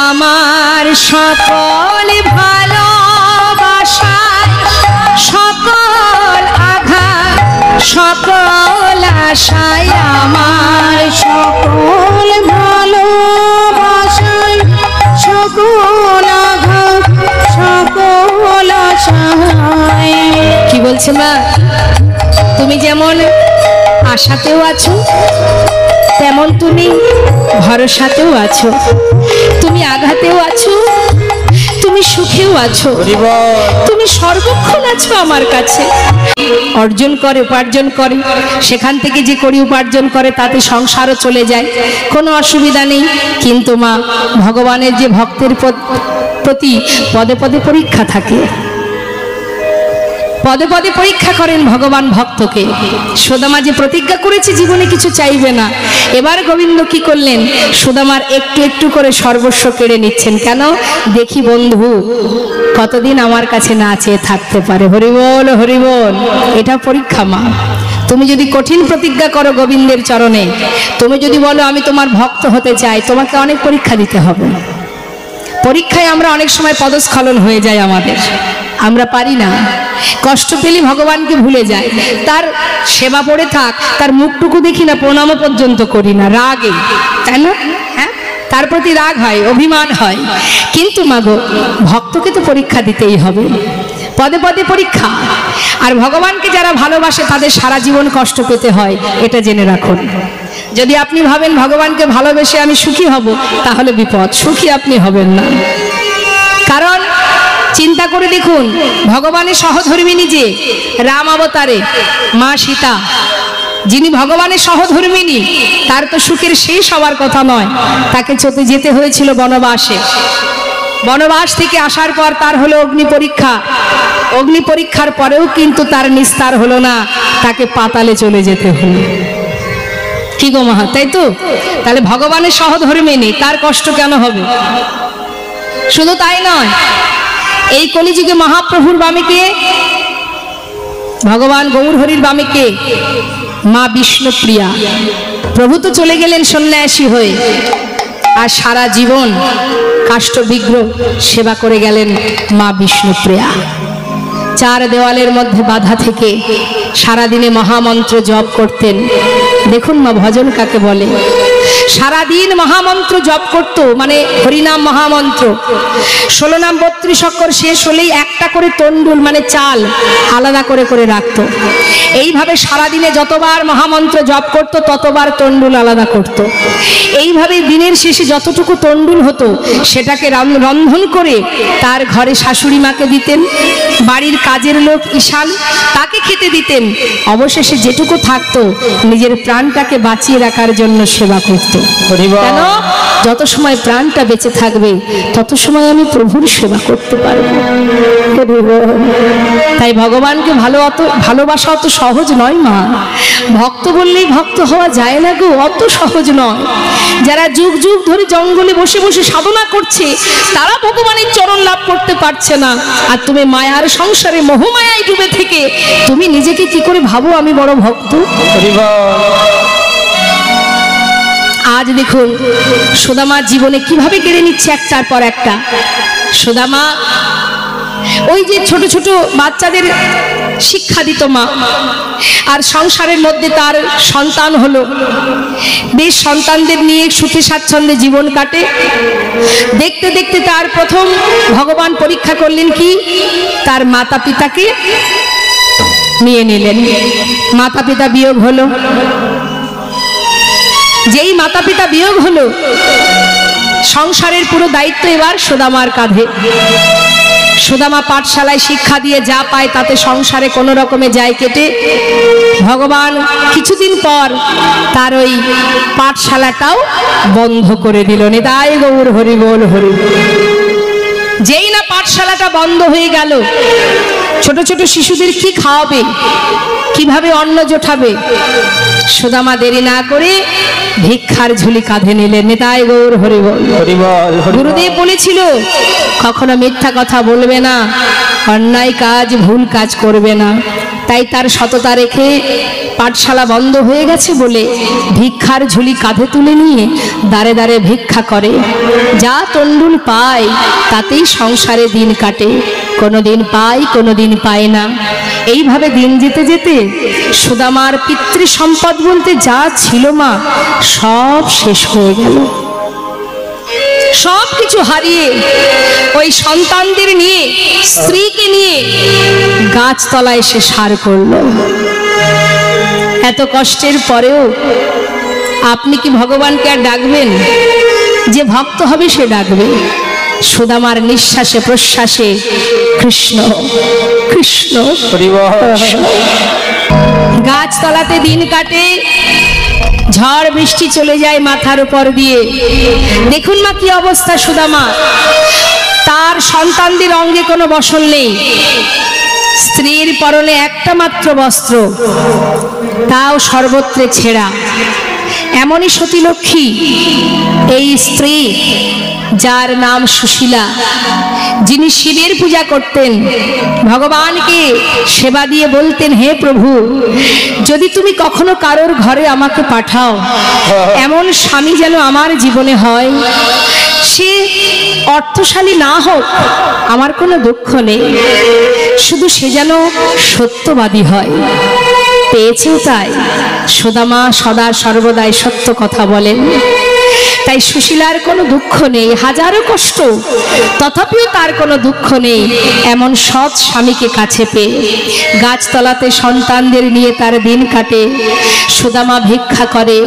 আমার সকল ভালোবাসায়, সকল আঘাত, সকল আশায়, আমার সকল ভালোবাসায়, সকল আঘাত, সকল আশায়। কি বলছে মা? তুমি যেমন আশাতেও আছো, তেমন তুমি ভরসাতেও আছো, তুমি আঘাতেও আছো, তুমি সুখেও আছো, তুমি সর্বক্ষণ আছো আমার কাছে। অর্জন করে, উপার্জন করে, সেখান থেকে যে করি উপার্জন করে তাতে সংসারও চলে যায়, কোনো অসুবিধা নেই। কিন্তু মা, ভগবানের যে ভক্তের প্রতি পদে পদে পরীক্ষা থাকে, পদে পদে পরীক্ষা করেন ভগবান ভক্তকে। সুদামা যে প্রতিজ্ঞা করেছে জীবনে কিছু চাইবে না, এবার গোবিন্দ কি করলেন? সুদামার একটু একটু করে সর্বস্ব কেড়ে নিচ্ছেন। কেন? দেখি বন্ধু কতদিন আমার কাছে না চেয়ে থাকতে পারে। হরিবোল হরিবোল। এটা পরীক্ষা মা। তুমি যদি কঠিন প্রতিজ্ঞা করো গোবিন্দের চরণে, তুমি যদি বলো আমি তোমার ভক্ত হতে চাই, তোমাকে অনেক পরীক্ষা দিতে হবে। পরীক্ষায় আমরা অনেক সময় পদস্খলন হয়ে যায় আমাদের, আমরা পারি না। কষ্ট পেলে ভগবানকে ভুলে যায়, তার সেবা পড়ে থাক, তার মুখটুকু দেখি না, প্রণাম পর্যন্ত করি না, রাগে, তাই না? হ্যাঁ, তার প্রতি রাগ হয়, অভিমান হয়। কিন্তু মাগো, ভক্তকে তো পরীক্ষা দিতেই হবে, পদে পদে পরীক্ষা। আর ভগবানকে যারা ভালোবাসে তাদের সারা জীবন কষ্ট পেতে হয়, এটা জেনে রাখুন। যদি আপনি ভাবেন ভগবানকে ভালোবেসে আমি সুখী হব, তাহলে বিপদ, সুখী আপনি হবেন না। কারণ চিন্তা করে দেখুন, ভগবানের সহধর্মিণী যে রাম অবতারে মা সীতা, যিনি ভগবানের সহধর্মিণী, তার তো সুখের শেষ হওয়ার কথা নয়। তাকে যেতে হয়েছিল বনবাসে। বনবাস থেকে আসার পর তার হলো অগ্নি পরীক্ষা। অগ্নি পরীক্ষার পরেও কিন্তু তার নিস্তার হলো না, তাকে পাতালে চলে যেতে হলো। কি গো মহা, তাই তো? তাহলে ভগবানের সহধর্মিণী, তার কষ্ট কেন হবে? শুধু তাই নয়, এই কলিযুগে মহাপ্রভুর বামে কে? ভগবান গৌরহরির বামে কে? মা বিষ্ণুপ্রিয়া। প্রভু তো চলে গেলেন সন্ন্যাসী হয়ে, আর সারা জীবন কাষ্ঠবিগ্রহ সেবা করে গেলেন মা বিষ্ণুপ্রিয়া। চার দেওয়ালের মধ্যে বাধা থেকে সারাদিনে মহামন্ত্র জপ করতেন। দেখুন মা, ভজন কাকে বলে? সারাদিন মহামন্ত্র জপ করতো, মানে হরিনাম মহামন্ত্র। 16 নাম 32 অক্ষর শেষ হলেই একটা করে তন্ডুল মানে চাল আলাদা করে করে রাখতো। এইভাবে সারাদিনে যতবার মহামন্ত্র জপ করতো ততবার তন্ডুল আলাদা করত। এইভাবে দিনের শেষে যতটুকু তন্ডুল হতো সেটাকে রন্ধন করে তার ঘরে শাশুড়ি মাকে দিতেন, বাড়ির কাজের লোক ঈশান তাকে খেতে দিতেন। অবশেষে যেটুকু থাকতো নিজের প্রাণটাকে বাঁচিয়ে রাখার জন্য সেবা করত। কেন? যত সময় প্রাণটা বেঁচে থাকবে তত সময় আমি প্রভুর সেবা করতে পারবো। তাই ভগবানকে ভালোবাসা অত সহজ নয় মা। ভক্ত বললেই ভক্ত হওয়া যায় না গো, অত সহজ নয়। যারা যুগ যুগ ধরে জঙ্গলে বসে বসে সাধনা করছে তারা ভগবানের চরণ লাভ করতে পারছে না। আর তুমি মায়ার সংসারে মোহমায়ায় ডুবে থেকে তুমি নিজেকে কি করে ভাবো আমি বড় ভক্ত? আজ দেখুন সুদামার জীবনে কিভাবে কেড়ে নিচ্ছে একটার পর একটা। সুদামা ওই যে ছোট ছোট বাচ্চাদের শিক্ষা দিত মা, আর সংসারের মধ্যে তার সন্তান হলো। বেশ সন্তানদের নিয়ে সুখে স্বাচ্ছন্দ্যে জীবন কাটে। দেখতে দেখতে তার প্রথম ভগবান পরীক্ষা করলেন কি? তার মাতা পিতাকে নিয়ে নিলেন। মাতা পিতা বিয়োগ হলো। যেই মাতা পিতা বিয়োগ হলো, সংসারের পুরো দায়িত্ব এবার সুদামার কাঁধে। সুদামা পাঠশালায় শিক্ষা দিয়ে যা পায় তাতে সংসারে কোনো রকমে যায় কেটে। ভগবান কিছুদিন পর তার ওই পাঠশালাটাও বন্ধ করে দিল। নিতাই গৌর হরি বল হরি। যেই না পাঠশালাটা বন্ধ হয়ে গেল, ছোট ছোট শিশুদের কি খাওয়াবে, কিভাবে অন্ন জোটাবে? সুদামা দেরি না করে ভিক্ষার ঝুলি কাঁধে নিলেন। নিতাই গৌর হরি বল। গুরুদেব বলেছিল কখনো মিথ্যা কথা বলবে না, অন্যায় কাজ ভুল কাজ করবে না। তাই তার সততা রেখে পাঠশালা বন্ধ হয়ে গেছে বলে ভিক্ষার ঝুলি কাঁধে তুলে নিয়ে দাঁড়ে দাঁড়ে ভিক্ষা করে। যা তন্ডুল পায় তাতেই সংসারে দিন কাটে। কোনোদিন পায় কোনোদিন পায় না। এইভাবে দিন যেতে যেতে সুদামার পিতৃ সম্পদ বলতে যা ছিল মা সব শেষ হয়ে গেল। সব কিছু হারিয়ে ওই সন্তানদের নিয়ে, স্ত্রীকে নিয়ে গাছতলায় এসে সার করল। এত কষ্টের পরেও আপনি কি ভগবানকে আর ডাকবেন? যে ভক্ত হবে সে ডাকবে। সুদামার নিঃশ্বাসে প্রশ্বাসে কৃষ্ণ কৃষ্ণ। গাছতলাতে দিন কাটে, ঝড় বৃষ্টি চলে যায় মাথার উপর দিয়ে। দেখুন মা কি অবস্থা সুদামা। তার সন্তানদের অঙ্গে কোনো বসন নেই, স্ত্রীর পরনে একটা মাত্র বস্ত্র, তাও সর্বত্রে ছেঁড়া। এমনই সতীলক্ষ্মী এই স্ত্রী, যার নাম সুশীলা, যিনি শিবের পূজা করতেন, ভগবানকে সেবা দিয়ে বলতেন, হে প্রভু, যদি তুমি কখনো কারোর ঘরে আমাকে পাঠাও, এমন স্বামী যেন আমার জীবনে হয়। সে অর্থশালী না হোক, আমার কোনো দুঃখ নেই, শুধু সে যেন সত্যবাদী হয়। পেয়েছেও তাই। সুদামা সদা সর্বদাই সত্য কথা বলেন। তাই সুশীলার কোনো দুঃখ নেই, হাজারো কষ্ট তথাপিও তার কোনো দুঃখ নেই এমন সৎ স্বামীকে কাছে পেয়ে। গাছতলাতে সন্তানদের নিয়ে তার দিন কাটে। সুদামা ভিক্ষা করে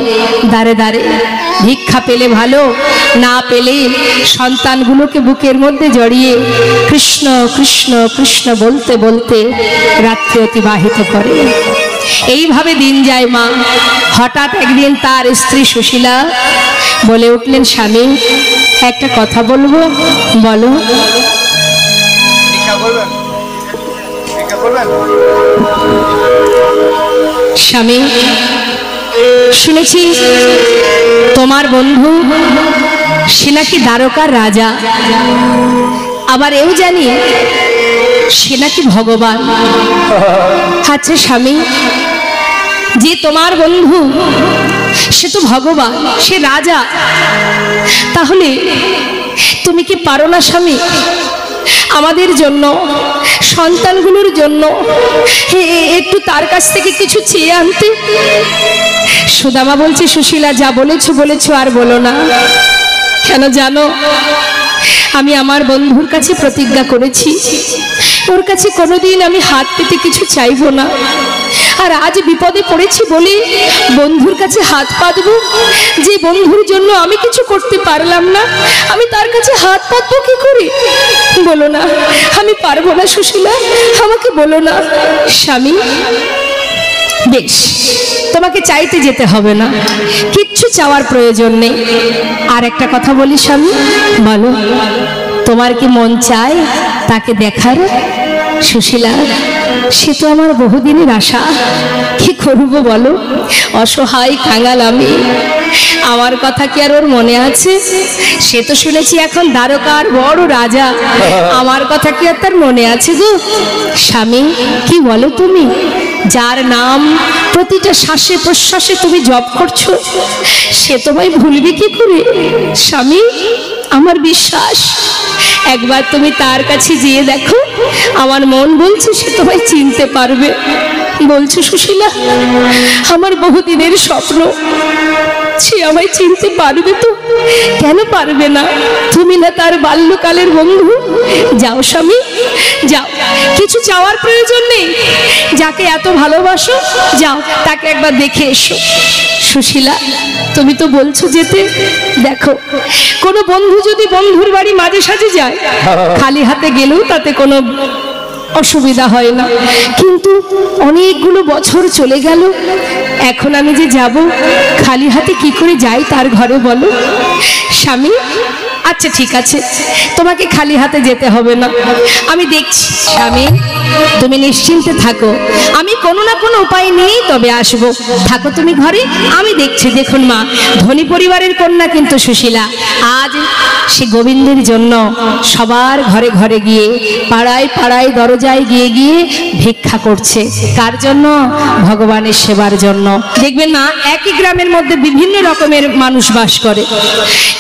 দাঁড়ে দাঁড়ে। ভিক্ষা পেলে ভালো, না পেলে সন্তানগুলোকে বুকের মধ্যে জড়িয়ে কৃষ্ণ কৃষ্ণ কৃষ্ণ বলতে বলতে রাত্রি অতিবাহিত করে। এইভাবে দিন যায় মা। হঠাৎ একদিন তার স্ত্রী সুশীলা বলে উঠলেন, স্বামী একটা কথা বলবো, বলো। স্বামী, শুনেছি তোমার বন্ধু সে নাকি দ্বারকার রাজা, আবার এও জানি সে নাকি ভগবান। আচ্ছা স্বামী, যে তোমার বন্ধু সে তো ভগবান, সে রাজা, তাহলে তুমি কি পারো না স্বামী আমাদের জন্য, সন্তানগুলোর জন্য একটু তার কাছ থেকে কিছু চেয়ে আনতে? সুদামা বলছে, সুশীলা যা বলেছো বলেছো, আর বলো না। কেন জানো, আমি আমার বন্ধুর কাছে প্রতিজ্ঞা করেছি ওর কাছে কোনোদিন আমি হাত পেতে কিছু চাইবো না। আর আজ বিপদে পড়েছি বলে বন্ধুর কাছে হাত পাতবো? যে বন্ধুর জন্য আমি কিছু করতে পারলাম না, আমি তার কাছে হাত পাতবো কি করে? বলো না, আমি পারবো না সুশীলা, আমাকে বলো না। স্বামী, বেশ, তোমাকে চাইতে যেতে হবে না, কিচ্ছু চাওয়ার প্রয়োজন নেই। আর একটা কথা বলি স্বামী, বলো তোমার কি মন চায় তাকে দেখার? সুশীলা, সে তো আমার বহুদিনের আশা, কি করবো বলো, অসহায় কাঙাল আমি। আমার কথা কি আর ওর মনে আছে? সে তো শুনেছি এখন দ্বারকার বড় রাজা, আমার কথা কি আর তার মনে আছে গো? স্বামী, কি বলো তুমি? যার নাম প্রতিটা শ্বাসে প্রশ্বাসে তুমি জপ করছো, সে তোমায় ভুলবে কি করে? স্বামী, আমার বিশ্বাস, একবার তুমি তার কাছে গিয়ে দেখো, আমার মন বলছে সে তোমায় চিনতে পারবে। বলছো সুশীলা, আমার বহুদিনের স্বপ্ন, সে আমায় চিনতে পারবে তো? কেন পারবে না? তুমি না তার বাল্যকালের বন্ধু? যাও স্বামী, যাও, কিছু চাওয়ার প্রয়োজন নেই। যাকে এত ভালোবাসো, যাও তাকে একবার দেখে এসো। সুশীলা, তুমি তো বলছো যেতে, দেখো কোনো বন্ধু যদি বন্ধুর বাড়ি মাঝে সাঝে যায়, খালি হাতে গেলেও তাতে কোনো অসুবিধা হয় না, কিন্তু অনেকগুলো বছর চলে গেল, এখন আমি যে যাব খালি হাতে কি করে যাই তার ঘরে বলো? স্বামী, আচ্ছা ঠিক আছে, তোমাকে খালি হাতে যেতে হবে না, আমি দেখছি। স্বামী, তুমি নিশ্চিন্তে থাকো, আমি কোনো না কোনো উপায় নিয়েই তবে আসবো। থাকো তুমি ঘরে, আমি দেখছি। দেখুন মা, ধনী পরিবারের কন্যা কিন্তু সুশীলা আজ সে গোবিন্দের জন্য সবার ঘরে ঘরে গিয়ে, পাড়ায় পাড়ায় দরজায় গিয়ে গিয়ে ভিক্ষা করছে। কার জন্য? ভগবানের সেবার জন্য। দেখবেন না, একই গ্রামের মধ্যে বিভিন্ন রকমের মানুষ বাস করে,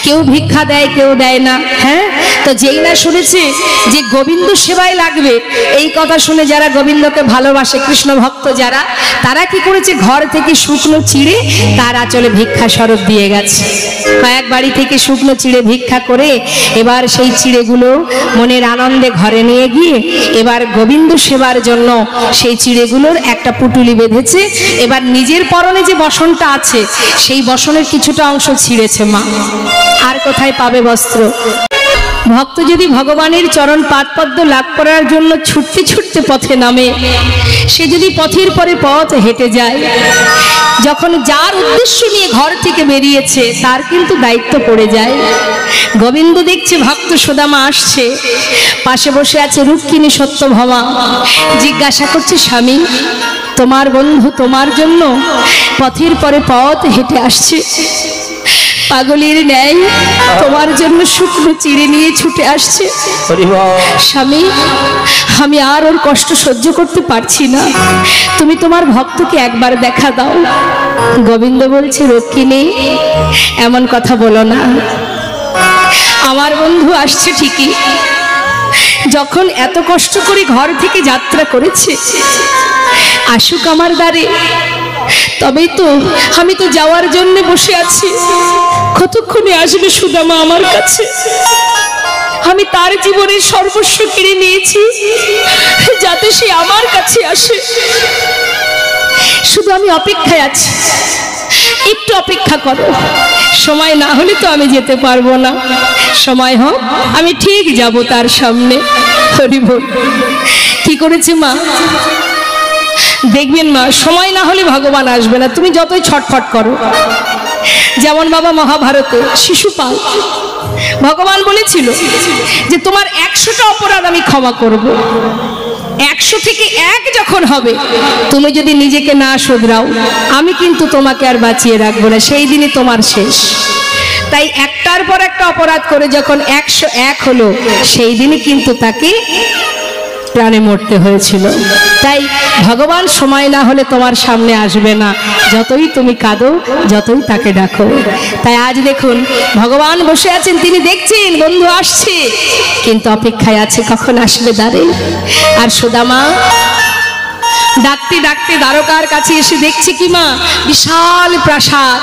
কেউ ভিক্ষা দেয়, কেউ দেয় না। হ্যাঁ, তো যেই না শুনেছে যে গোবিন্দ সেবায় লাগবে, এই কথা শুনে যারা গোবিন্দকে ভালোবাসে, কৃষ্ণ ভক্ত যারা, তারা কি করেছে, ঘর থেকে শুকনো চিড়ে তার আঁচলে ভিক্ষা স্বরূপ দিয়ে গেছে। কয়েক বাড়ি থেকে শুকনো চিড়ে ভিক্ষা করে এবার সেই চিড়েগুলো মনের আনন্দে ঘরে নিয়ে গিয়ে এবার গোবিন্দ সেবার জন্য সেই চিড়েগুলোর একটা পুটুলি বেঁধেছে। এবার নিজের পরনে যে বসনটা আছে সেই বসনের কিছুটা অংশ ছিঁড়েছে মা, আর কোথায় পাবে বস্ত্র? ভক্ত যদি ভগবানের চরণ পাদপদ্ম লাভ করার জন্য ছুটতে ছুটতে পথে নামে, সে যদি পথের পরে পথ হেঁটে যায়, যখন যার উদ্দেশ্য নিয়ে ঘর থেকে বেরিয়েছে তার কিন্তু দায়িত্ব পড়ে যায়। গোবিন্দ দেখছে ভক্ত সুদামা আসছে, পাশে বসে আছে রুক্মিণী সত্যভামা, জিজ্ঞাসা করছে, স্বামী তোমার বন্ধু তোমার জন্য পথের পরে পথ হেঁটে আসছে, পাগলের ন্যায় তোমার জন্য শুকনো চিড়ে নিয়ে ছুটে আসছে। স্বামী, আমি আর ওর কষ্ট সহ্য করতে পারছি না, তুমি তোমার ভক্তকে একবার দেখা দাও। গোবিন্দ বলছে, রক্ষিণী এমন কথা বলো না, আমার বন্ধু আসছে ঠিকই, যখন এত কষ্ট করে ঘর থেকে যাত্রা করেছে, আসুক আমার দ্বারে, তবেই তো আমি তো যাওয়ার জন্য বসে আছি। কতক্ষণে আসবে সুদামা আমার কাছে? আমি তার জীবনের সর্বস্ব কিনে নিয়েছি যাতে সে আমার কাছে আসে। শুধু আমি অপেক্ষায় আছি, একটু অপেক্ষা করো। সময় না হলে তো আমি যেতে পারবো না, সময় হোক আমি ঠিক যাব তার সামনে। হরি বল। কি করেছে মা? দেখবেন মা, সময় না হলে ভগবান আসবে না, তুমি যতই ছটফট করো। যেমন বাবা মহাভারতে শিশুপাল, ভগবান বলেছিল যে তোমার 100টা অপরাধ আমি ক্ষমা করব, 100 থেকে 1 যখন হবে তুমি যদি নিজেকে না শুধরাও আমি কিন্তু তোমাকে আর বাঁচিয়ে রাখবো না, সেই দিনই তোমার শেষ। তাই একটার পর একটা অপরাধ করে যখন 101 হলো সেই দিনই কিন্তু তাকে প্রাণে মরতে হয়েছিল। তাই ভগবান সময় না হলে তোমার সামনে আসবে না, যতই তুমি কাঁদো, যতই তাকে ডাকো। তাই আজ দেখুন ভগবান বসে আছেন, তিনি দেখছেন বন্ধু আসছে, কিন্তু অপেক্ষায় আছে কখন আসবে দ্বারে। আর সুদামা ডাকতে ডাকতে দ্বারকার কাছে এসে দেখছে কি মা, বিশাল প্রাসাদ,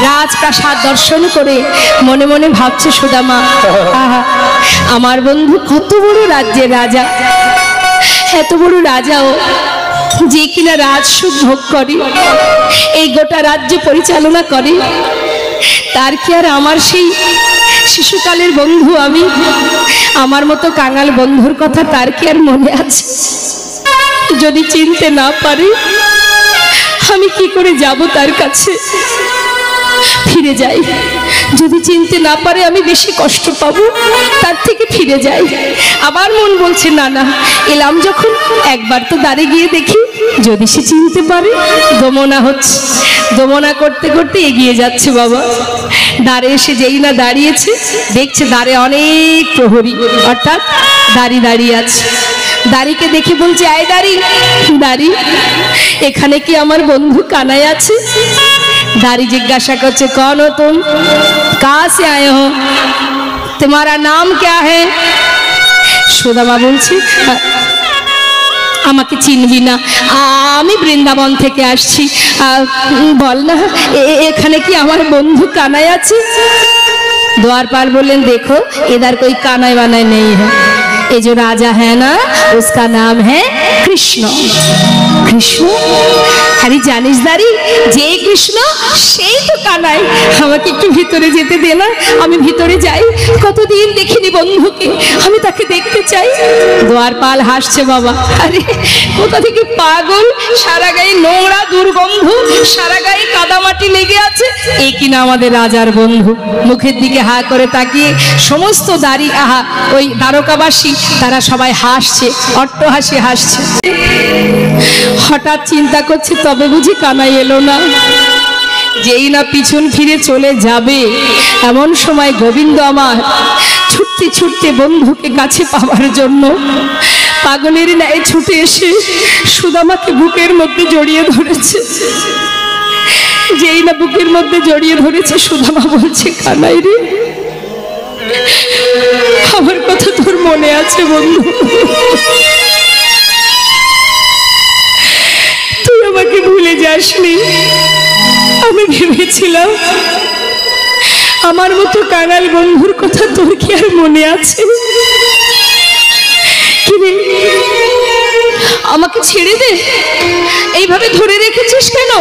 রাজপ্রাসাদ দর্শন করে মনে মনে ভাবছে সুদামা, আহা আমার বন্ধু কত বড় রাজ্যের রাজা, এত বড় রাজাও যে কিনা রাজসুখ ভোগ করে, এই গোটা রাজ্য পরিচালনা করে, তার কি আর আমার সেই শিশুকালের বন্ধু আমি, আমার মতো কাঙাল বন্ধুর কথা তার কি আর মনে আছে? যদি চিনতে না পারি আমি কি করে যাব তার কাছে? ফিরে যাই, যদি চিনতে না পারে আমি বেশি কষ্ট পাবো, তার থেকে ফিরে যাই। আবার মন বলছে না না, এলাম যখন একবার তো দাঁড়িয়ে গিয়ে দেখি, যদি সে চিনতে পারে। দমনা হচ্ছে, দমনা করতে করতে এগিয়ে যাচ্ছে বাবা। দ্বারে এসে যেই না দাঁড়িয়েছে দেখছে দ্বারে অনেক প্রহরী, অর্থাৎ দাঁড়িয়ে দাঁড়িয়ে আছে। দাড়িকে দেখে বলছে, আয় দাড়ি, দাড়ি এখানে কি আমার বন্ধু কানাই আছে? दारी जिज्ञासा करছে कौन हो तुम, कहाँ से आए हो, तुम्हारा नाम क्या है? সুদামা বলছে আমাকে চিনবি না, আমি বৃন্দাবন থেকে আসছি, বল না এখানে কি আমার বন্ধু কানাই আছে? द्वारपाल बोलें देखो इधर कोई कानाई वानाई नहीं है, ये जो राजा है ना उसका नाम है कृष्ण। कृष्ण अरे जानिस दारी जे कृष्ण সেই তো কানাই, আমাকে একটু ভিতরে যেতে দে না, আমি ভিতরে যাই, কতদিন দেখিনি বন্ধুকে, আমি তাকে দেখতে চাই। দ্বারপাল হাসছে বাবা, আরে কোথা থেকে পাগল, সারা গায়ে নোংরা দুর্গন্ধ, সারা গায়ে কাদামাটি লেগে আছে, এই কিনা আমাদের রাজার বন্ধু। মুখের দিকে হা করে তাকিয়ে সমস্ত দাড়ি আহা ওই দ্বারকাবাসী তারা সবাই হাসছে, অট্টহাসি হাসছে। হঠাৎ চিন্তা করছে তবে বুঝি কানাই এলো না। যেই না পিছন ফিরে চলে যাবে এমন সময় গোবিন্দ আমার ছুটতে ছুটতে বন্ধুকে কাছে পাওয়ার জন্য পাগলের ন্যায় ছুটে এসে সুদামাকে বুকের মধ্যে জড়িয়ে ধরেছে। যেই না বুকের মধ্যে জড়িয়ে ধরেছে সুদামা বলছে, কানাই রে আমার কথা তোর মনে আছে বন্ধু, তুই আমাকে ভুলে যাসনি। আমি ভেবেছিলাম আমার মতো কাঙাল বন্ধুর কথা তোর কি আর মনে আছে? কিরে আমাকে ছেড়ে দে, এইভাবে ধরে রেখেছিস কেন?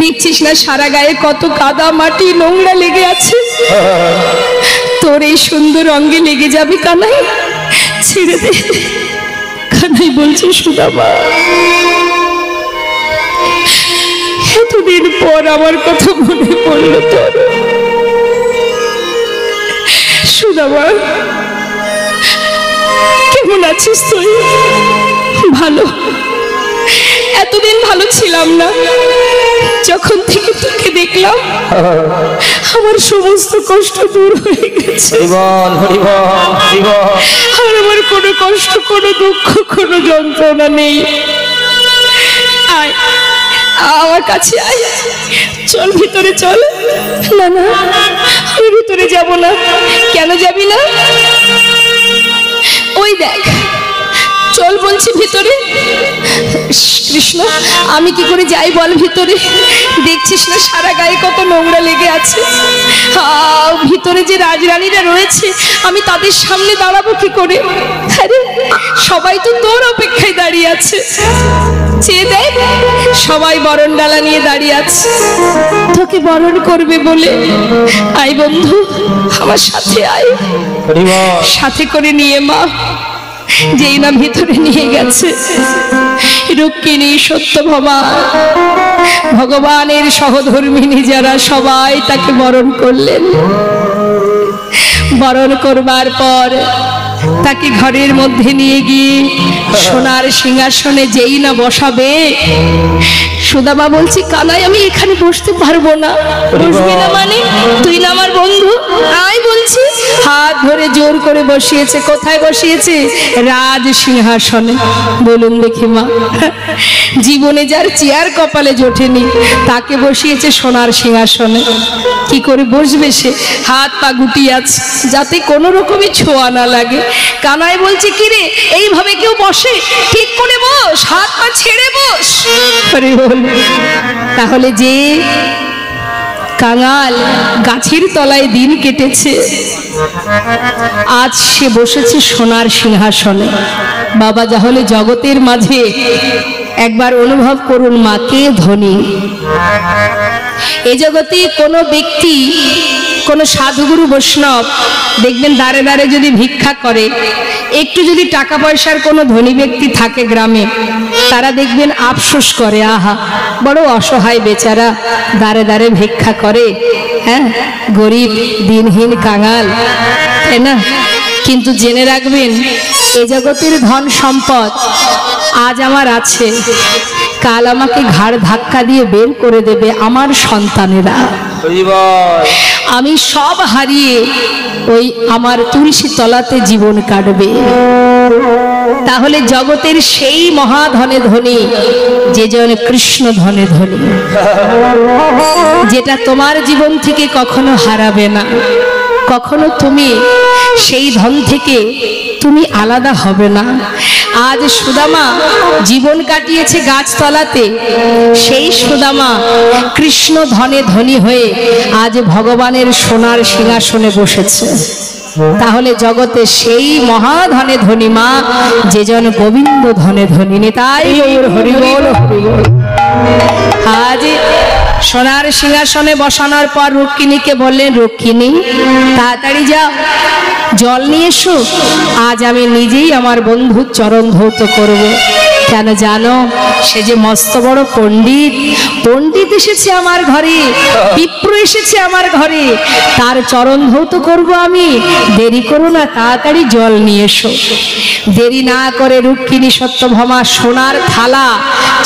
দেখছিস না সারা গায়ে কত কাদা মাটি নোংরা লেগে আছে, তোর এই সুন্দর অঙ্গে লেগে যাবে কানাই, ছেড়ে দে। কানাই বলছে, সুদামা এতদিন পর আমার কথা মনে পড়লো তোর। সুদামা কেমন আছিস তুই? ভালো, এতদিন ভালো ছিলাম না, যখন থেকে তোকে দেখলাম আমার সমস্ত কষ্ট দূর হয়ে গেছে। আর আমার কোনো কষ্ট, কোনো দুঃখ, কোনো যন্ত্রণা নেই। আয় আমার কাছে আয়, চল ভিতরে চল। না না আমি ভিতরে যাব না। কেন যাবি না? ওই দেখ চল বলছি ভিতরে। কৃষ্ণ, আমি কি করে যাই বল ভিতরে? দেখছিস না সারা গায়ে কত নোংরা লেগে আছে। ভিতরে যে রাজরানীরা রয়েছে, আমি তাদের সামনে দাঁড়াবো কি করে? আরে সবাই তো তোর অপেক্ষায় দাঁড়িয়ে আছে। চেয়ে দেখ, সবাই বরণ ডালা নিয়ে দাঁড়িয়ে আছে, তোকে বরণ করবে বলে। আয় বন্ধু, আমার সাথে আয়। সাথে করে নিয়ে মা যেই না ভিতরে নিয়ে গেছে, রুক্মিণী, সত্যভামা, ভগবানের সহধর্মিণী যারা সবাই তাকে বরণ করলেন। বরণ করবার পর তাকে ঘরের মধ্যে নিয়ে গিয়ে সোনার সিংহাসনে যেই না বসাবে, সুদামা বলছি, কানাই আমি এখানে বসতে পারবো না। বসবি না মানে? তুই না আমার বন্ধু, আয় বলছি। হাত ধরে জোর করে বসিয়েছে। কোথায় বসিয়েছে? রাজ সিংহাসনে। বলুন দেখি মা, জীবনে যার চেয়ার কপালে জোটেনি তাকে বসিয়েছে সোনার সিংহাসনে। কি করে বসবে সে? হাত পা গুটিয়ে আছে যাতে কোনো রকমই ছোঁয়া না লাগে। কানাই বলছে, কি রে, এইভাবে কেউ বসে? ঠিক করে বস, হাত পা ছেড়ে বস। তাহলে যে কাঙাল গাছের তলায় দিন কেটেছে, আজ সে বসেছে সোনার সিংহাসনে। বাবা, তাহলে জগতের মাঝে একবার অনুভব করুন মা কে ধনী। এ জগতে কোনো ব্যক্তি, কোনো সাধুগুরু বৈষ্ণব দেখবেন দাঁড়ে দাঁড়ে যদি ভিক্ষা করে, একটু যদি টাকা পয়সার কোনো ধনী ব্যক্তি থাকে গ্রামে, তারা দেখবেন আফসোস করে, আহা বড় অসহায় বেচারা, দাঁড়ে দাঁড়ে ভিক্ষা করে, হ্যাঁ, গরিব দিনহীন কাঙাল, তাই না? কিন্তু জেনে রাখবেন, এ জগতের ধন সম্পদ আজ আমার আছে, কাল আমাকে ঘাড় ধাক্কা দিয়ে বের করে দেবে আমার সন্তানেরা। আমি সব হারিয়ে ওই আমার তুলসী তলাতে জীবন কাটবে। তাহলে জগতের সেই মহাধনে ধনী যে জন কৃষ্ণ ধনে ধনী, যেটা তোমার জীবন থেকে কখনো হারাবে না। কখনো তুমি সেই ধন থেকে তুমি আলাদা হবে না। আজ সুদামা জীবন কাটিয়েছে গাছতলাতে, সেই সুদামা কৃষ্ণ ধনে ধনী হয়ে আজ ভগবানের সোনার সিংহাসনে বসেছে। তাহলে জগতে সেই মহাধনে ধনী মা যে জন গোবিন্দ ধনে ধনী। তাই হরি বল, হরি বল। আজ সোনার সিংহাসনে বসানোর পর রুক্মিণীকে বললেন, রুক্মিণী তাড়াতাড়ি যাও, জল নিয়ে এসো। আজ আমি নিজেই আমার বন্ধুর চরণ ধৌত করব। কেন জানো? সে যে মস্ত বড় পণ্ডিত, পণ্ডিত এসেছে আমার ঘরে, বিপ্র এসেছে আমার ঘরে, তার চরণ ধৌত করব আমি। দেরি করো না, তাড়াতাড়ি জল নিয়ে এসো। দেরি না করে রুক্মিণী সত্যভামা সোনার থালা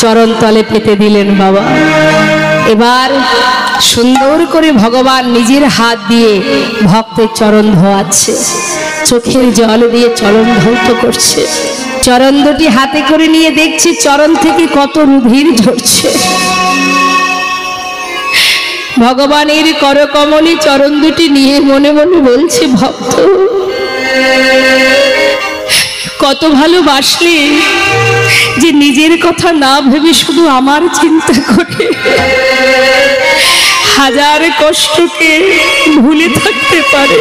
চরণ তলে পেতে দিলেন বাবা। এবার সুন্দর করে ভগবান নিজের হাত দিয়ে ভক্তের চরণ ধোয়াচ্ছে, চোখের জল দিয়ে চরণ ধৌত করছে। চরণ দুটি হাতে করে নিয়ে দেখছি চরণ থেকে কত রুধির ঝরছে। ভগবানের করকমলে চরণ দুটি নিয়ে মনে মনে বলছে, ভক্ত কত ভালোবাসলে যে নিজের কথা না ভেবে শুধু আমার চিন্তা করে হাজার কষ্টকে ভুলে থাকতে পারে।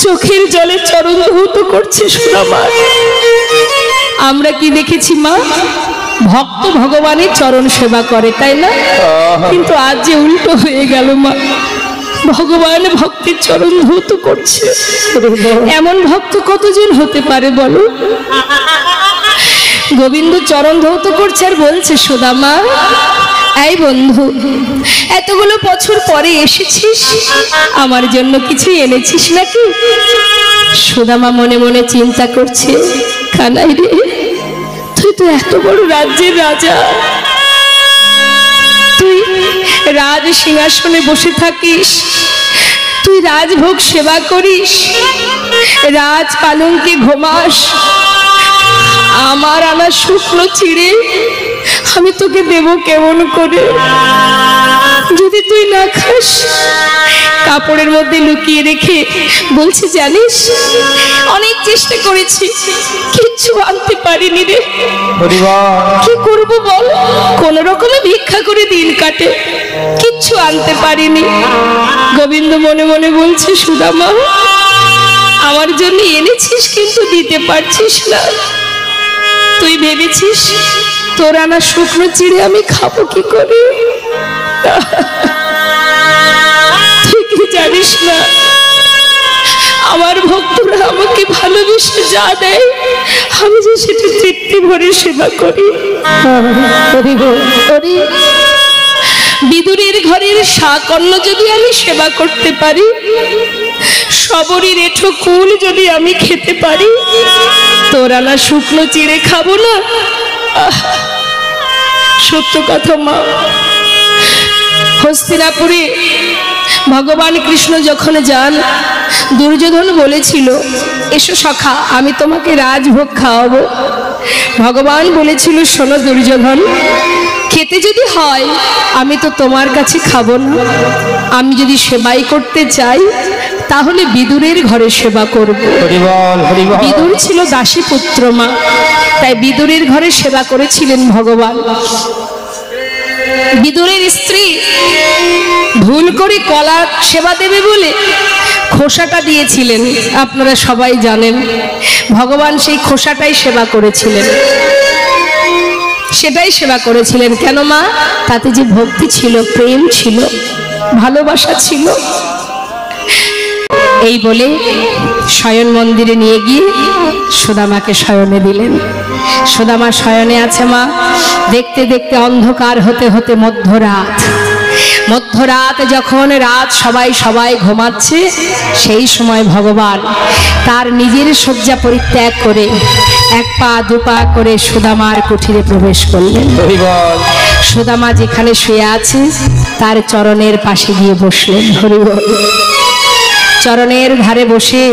চোখের জলে চরণ ধৌত করছে সুদামা। আমরা কি দেখেছি মা? ভক্ত ভগবানের চরণ সেবা করে, তাই না? কিন্তু আজ যে উল্টো হয়ে গেল মা, ভগবান ভক্তের চরণ ধৌত করছে। এমন ভক্ত কতজন হতে পারে বলো? গোবিন্দ চরণ ধৌত করছে আর বলছে, সুদামা এই বন্ধু, এতগুলো বছর পরে এসেছিস, আমার জন্য কিছু এনেছিস নাকি? সুদামা মনে মনে চিন্তা করছে, কানাই রে, তুই তো এত বড় রাজ্যের রাজা, তুই রাজ সিংহাসনে বসে থাকিস, তুই রাজভোগ সেবা করিস, রাজ পালঙ্কে ঘুমাস, আমার আনা শুকনো চিড়ে আমি তোকে দেব কেমন করে? যদি তুই না খাস, কাপড়ের মধ্যে লুকিয়ে রেখে বলছি, জানিস অনেক চেষ্টা করেছি, কিচ্ছু আনতে পারিনি রে। কি করব বল? কোন রকমে ভিক্ষা করে দিন কাটে, কিচ্ছু আনতে পারিনি। গোবিন্দ মনে মনে বলছে, সুদামা আমার জন্য এনেছিস কিন্তু দিতে পারছিস না। তুই ভেবেছিস তোর আনা শুকনো চিড়ে আমি খাবো কি করে? তুই কি জানিস না আমার ভক্তরা আমাকে ভালোবেসে যা দেয় আমি যে সেটা তৃপ্তি ভরে সেবা করি। বিদুরের ঘরের শাক অন্ন যদি আমি সেবা করতে পারি, সবরই রেঠো কুল যদি আমি খেতে পারি, তোর আনা শুকনো চিড়ে খাবো না? সত্য কথা মা, হস্তিনাপুরে ভগবান কৃষ্ণ যখন যান, দুর্যোধন বলেছিল, এসো সখা আমি তোমাকে রাজভোগ খাওয়াবো। ভগবান বলেছিল, শোনো দুর্যোধন, খেতে যদি হয় আমি তো তোমার কাছে খাবো না, আমি যদি সেবাই করতে চাই তাহলে বিদুরের ঘরে সেবা করব। বিদুর ছিল দাসী পুত্র মা, তাই বিদুরের ঘরে সেবা করেছিলেন ভগবান। বিদুরের স্ত্রী ভুল করে কলা সেবা দেবে বলে খোসাটা দিয়েছিলেন, আপনারা সবাই জানেন। ভগবান সেই খোসাটাই সেবা করেছিলেন, সেটাই সেবা করেছিলেন। কেন মা? তাতে যে ভক্তি ছিল, প্রেম ছিল, ভালোবাসা ছিল। এই বলে শয়ন মন্দিরে নিয়ে গিয়ে সুদামাকে শয়নে দিলেন। সুদামা শয়নে আছে মা। দেখতে দেখতে অন্ধকার হতে হতে মধ্যরাত যখন রাত সবাই ঘুমাচ্ছে, সেই সময় ভগবান তার নিজের শয্যা পরিত্যাগ করে এক পা দু পা করে সুদামার কুঠিরে প্রবেশ করলেন। সুদামা যেখানে শুয়ে আছে তার চরণের পাশে গিয়ে বসলেন। হরিবল। চরণের ধারে বসে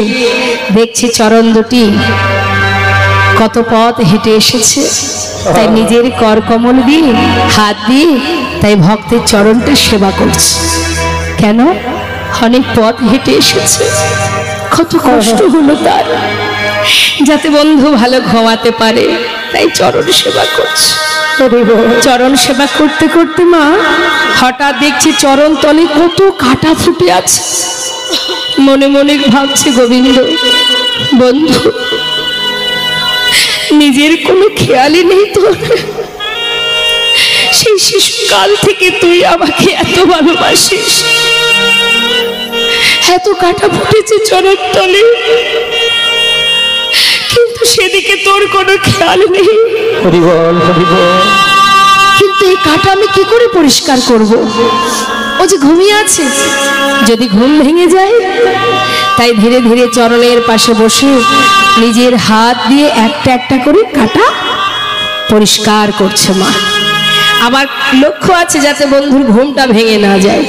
দেখছি চরণ দুটি কত পথ হেঁটে এসেছে, তাই নিজের করকমল দিয়ে হাত দিয়ে তাই ভক্তের চরণটা সেবা করছে। কেন? অনেক পথ হেঁটে এসেছে, কত কষ্ট হলো তার, যাতে বন্ধু ভালো ঘুমাতে পারে, তাই চরণ সেবা করছে। চরণ সেবা করতে করতে মা হঠাৎ দেখছি চরণ তলে কত কাটা ফুটে আছে। মনে মনে ভাবছে, গোবিন্দ বন্ধু, নিজের কোনো খেয়ালই নেই তোর। সেই শিশুকাল থেকে তুই আমাকে এত ভালোবাসিস, এত কাটা ফুটেছে চরণ তলে, কিন্তু সেদিকে তোর কোনো খেয়াল নেই। কিন্তু এই কাটা আমি কি করে পরিষ্কার করব? ও যে ঘুমিয়ে আছে, যদি ঘুম ভেঙে যায়। তাই ধীরে ধীরে চরণের পাশে বসে নিজের হাত দিয়ে একটা একটা করে কাটা পরিষ্কার করছে মা। আমার লক্ষ্য আছে যাতে বন্ধুর ঘুমটা ভেঙে না যায়।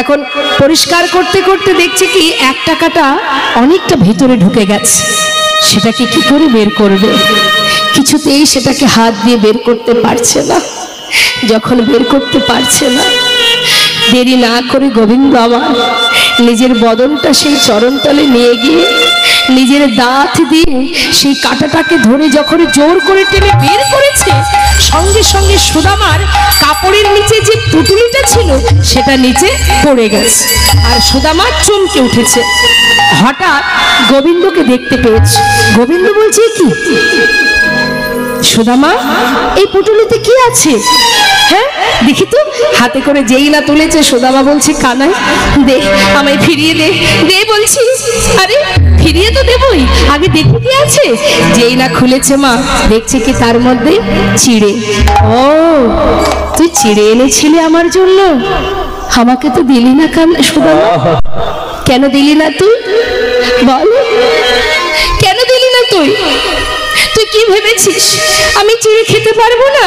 এখন পরিষ্কার করতে করতে দেখছি কি একটা কাটা অনেকটা ভিতরে ঢুকে গেছে, সেটাকে কি করে বের করবে? কিছুতেই সেটাকে হাত দিয়ে বের করতে পারছে না। যখন বের করতে পারছে না, দেরি না করে গোবিন্দ আমার নিজের বদনটা সেই চরণতলে নিয়ে গিয়ে নিজের দাঁত দিয়ে সেই কাঁটাটাকে ধরে যখন জোর করে টেনে বের করেছে, সঙ্গে সঙ্গে সুদামার কাপড়ের নিচে যে পুটুলিটা ছিল সেটা নিচে পড়ে গেছে, আর সুদামা চমকে উঠেছে। হঠাৎ গোবিন্দকে দেখতে পেয়েছে। গোবিন্দ বলছে, কি সুদামা, এই পুটুলিতে কি আছে? হ্যাঁ দেখি তো। হাতে করে যেই না তুলেছে, সুদামা বলছে, কানাই দে, আমায় ফিরিয়ে দে, দে বলছি। আরে ফিরিয়ে তো দেবই, আগে দেখি কি আছে। যেই না খুলেছে মা, দেখছে কি তার মধ্যে চিড়ে। ও, তুই চিড়ে এনেছিলি আমার জন্য, আমাকে তো দিলি না কেন সুদামা? কেন দিলি না তুই বল? কেন দিলি না তুই? তুই কি ভেবেছিস আমি চিড়ে খেতে পারবো না?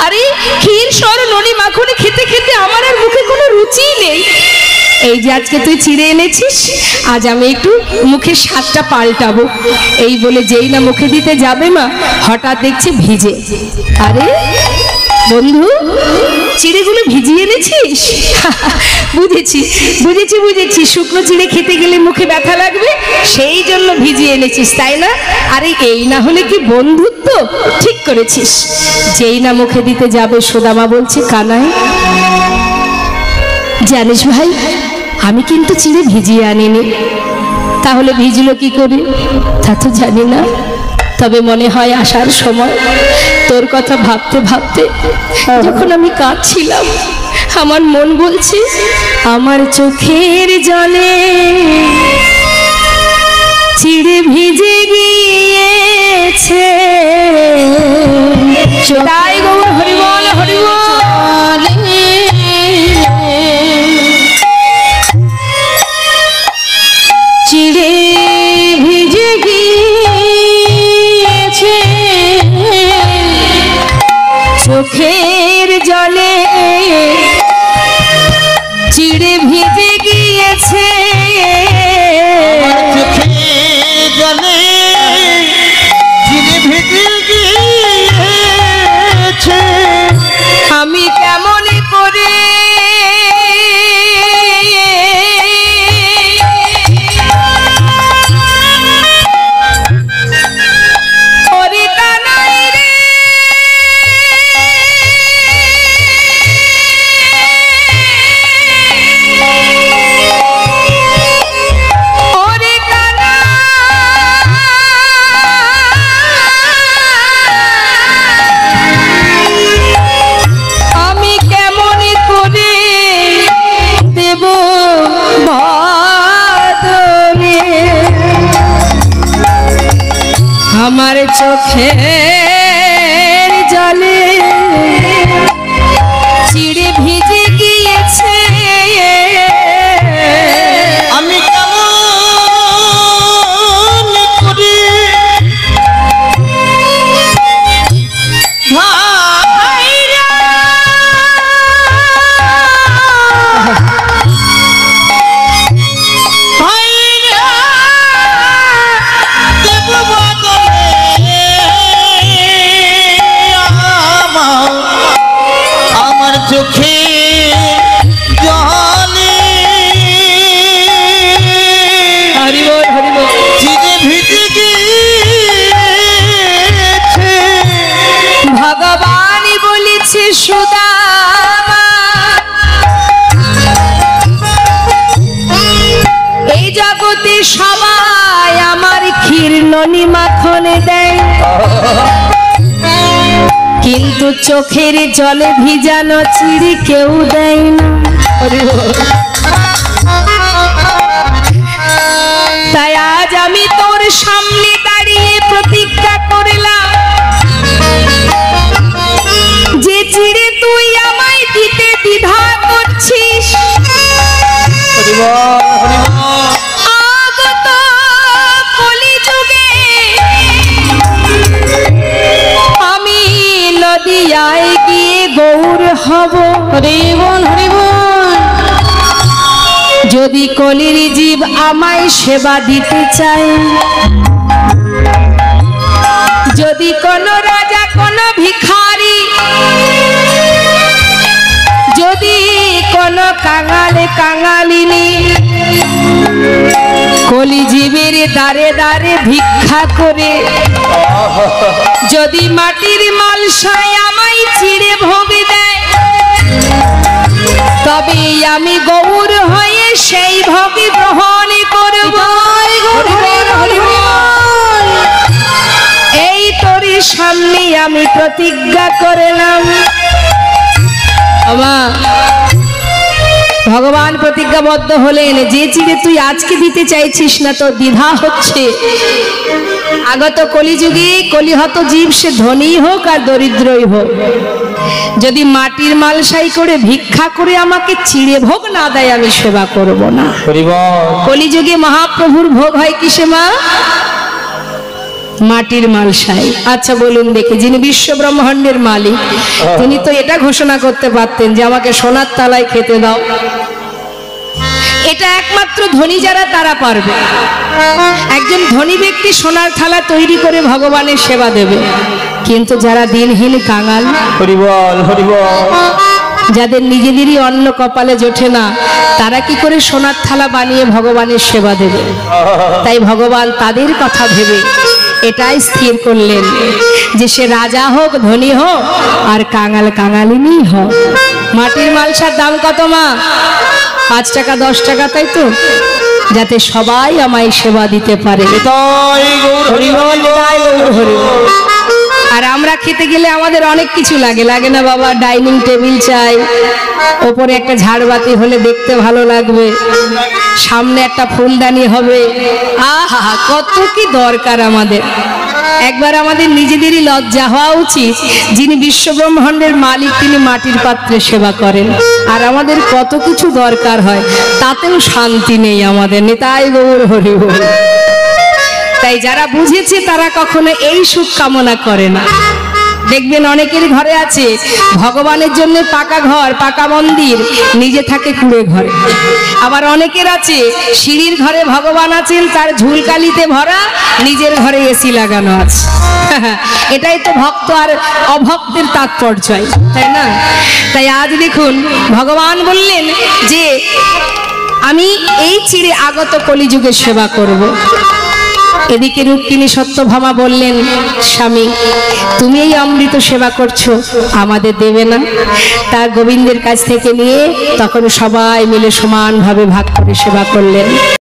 আরে ক্ষীর সর ননি মাখনে খেতে খেতে আমার আর মুখে কোনো রুচিই নেই। এই যে আজকে তুই চিড়ে এনেছিস, আজ আমি একটু মুখের স্বাদটা পাল্টাবো। এই বলে যেই না মুখে দিতে যাবে মা, হঠাৎ দেখছি ভিজে। আরে বন্ধু, চিড়েগুলো ভিজিয়ে এনেছিস? বুঝেছি বুঝেছি বুঝেছি, শুকনো চিড়ে খেতে গেলে মুখে ব্যথা লাগবে, সেই জন্য ভিজিয়ে এনেছিস, তাই না? আরে এই না হলে কি বন্ধুত্ব? ঠিক করেছিস। যেই না মুখে দিতে যাবে, সুদামা বলছে, কানাই জানিস ভাই, আমি কিন্তু চিড়ে ভিজিয়ে আনিনি। তাহলে ভিজলো কি করে তা তো জানি না, তবে মনে হয় আসার সময় তোর কথা ভাবতে ভাবতে যখন আমি কাঁদছিলাম, আমার মন বলছে আমার চোখের জলে চিড়ে ভিজে গিয়েছে। তাই গৌর হরিবল হরিবল। চিড়ে ভিজে গিয়েছে চোখের জলে, চিড়ে ভিজে গিয়েছে চোখের জলে, চিড়ে ভিজে গিয়েছে। আমি কেমন করে আমার চোখের জলে চিড়ে ভিজে গিয়েছে। আমি কেমন করে ভাইরা ভাইরা দেব বদলে আমার চোখে জলে হরিবল হরিবল। চিড়ে ভিজে গিয়েছে। ভগবানই বলেছে সুদামা, এই জগতে সবাই আমার ক্ষীর ননি মাখন দেয়, কিন্তু চোখের জলে ভিজানো চিড়ে কেউ দেয় না। তাই আজ আমি তোর সামনে দাঁড়িয়ে প্রতিজ্ঞা করলাম, যে চিড়ে তুই আমায় দিতে দ্বিধা করছিস, আগত কলিযুগে আমি নদিয়ায় গিয়ে গৌর হব। হরিবল হরিবল। যদি কলির জীব আমায় সেবা দিতে চায়, যদি কোন রাজা কোন ভিখারি, যদি কোন কাঙালে কাঙালিনী কলিজীবের দ্বারে দ্বারে ভিক্ষা করে যদি মাটির মালসায় আমায় চিড়ে ভোগ দেয়, তবে আমি গৌর হয়ে সেই ভোগ গ্রহণ করব। এই তোর সামনে আমি প্রতিজ্ঞা করলাম। ভগবান প্রতিজ্ঞাবদ্ধ হলেন, যে চিড়ে তুই আজকে দিতে চাইছিস না, তোর দ্বিধা হচ্ছে, আগত কলিযুগে কলিহত জীব সে ধনী হোক আর দরিদ্রই হোক, যদি মাটির মালসাই করে ভিক্ষা করে আমাকে চিড়ে ভোগ না দেয়, আমি সেবা করব না। কলিযুগে মহাপ্রভুর ভোগ হয় কিসে মা? মাটির মালসাই। আচ্ছা বলুন দেখি, যিনি বিশ্ব ব্রহ্মাণ্ডের মালিক, তিনি তো এটা ঘোষণা করতে পারতেন যে আমাকে সোনার তালায় খেতে দাও। এটা একমাত্র ধনী যারা তারা পারবে। একজন ধনী ব্যক্তি সোনার থালা তৈরি করে ভগবানের সেবা দেবে, কিন্তু যারা দিনহীন কাঙাল, হরিবল হরিবল, যাদের নিজেদেরই অন্ন কপালে জোটে না, তারা কি করে সোনার থালা বানিয়ে ভগবানের সেবা দেবে? তাই ভগবান তাদের কথা ভেবে এটাই স্থির করলেন যে সে রাজা হোক, ধনী হোক, আর কাঙাল কাঙালিনী হোক। মাটির মালসার দাম কত মা? 5 টাকা 10 টাকা, তাই তো? যাতে সবাই আমায় সেবা দিতে পারে। আর আমরা খেতে গেলে আমাদের অনেক কিছু লাগে, লাগে না বাবা? ডাইনিং টেবিল চাই, ওপরে একটা ঝাড়বাতি হলে দেখতে ভালো লাগবে, সামনে একটা ফুলদানি হবে, আহা কত কি দরকার আমাদের। একবার আমাদের নিজেদেরই লজ্জা হওয়া উচিত, যিনি বিশ্বব্রহ্মাণ্ডের মালিক তিনি মাটির পাত্রে সেবা করেন, আর আমাদের কত কিছু দরকার হয়, তাতেও শান্তি নেই আমাদের। নিতাই গৌর হরি বল। তাই যারা বুঝেছে তারা কখনো এই সুখ কামনা করে না। দেখবেন অনেকের ঘরে আছে ভগবানের জন্য পাকা ঘর, পাকা মন্দির, নিজে থাকে কুড়ে ঘরে। আবার অনেকের আছে সিঁড়ির ঘরে ভগবান আছেন, তার ঝুলকালিতে ভরা, নিজের ঘরে এসি লাগানো আছে। এটাই তো ভক্ত আর অভক্তের তাৎপর্য, তাই না? তাই আজ দেখুন ভগবান বললেন যে আমি এই চিরে আগত কলিযুগের সেবা করব। এদিকে রুক্মিণী সত্যভামা বললেন, স্বামী তুমি এই অমৃত সেবা করছো, আমাদের দেবে না? তা গোবিন্দের কাছ থেকে নিয়ে তখন সবাই মিলে সমানভাবে ভাগ করে সেবা করলেন।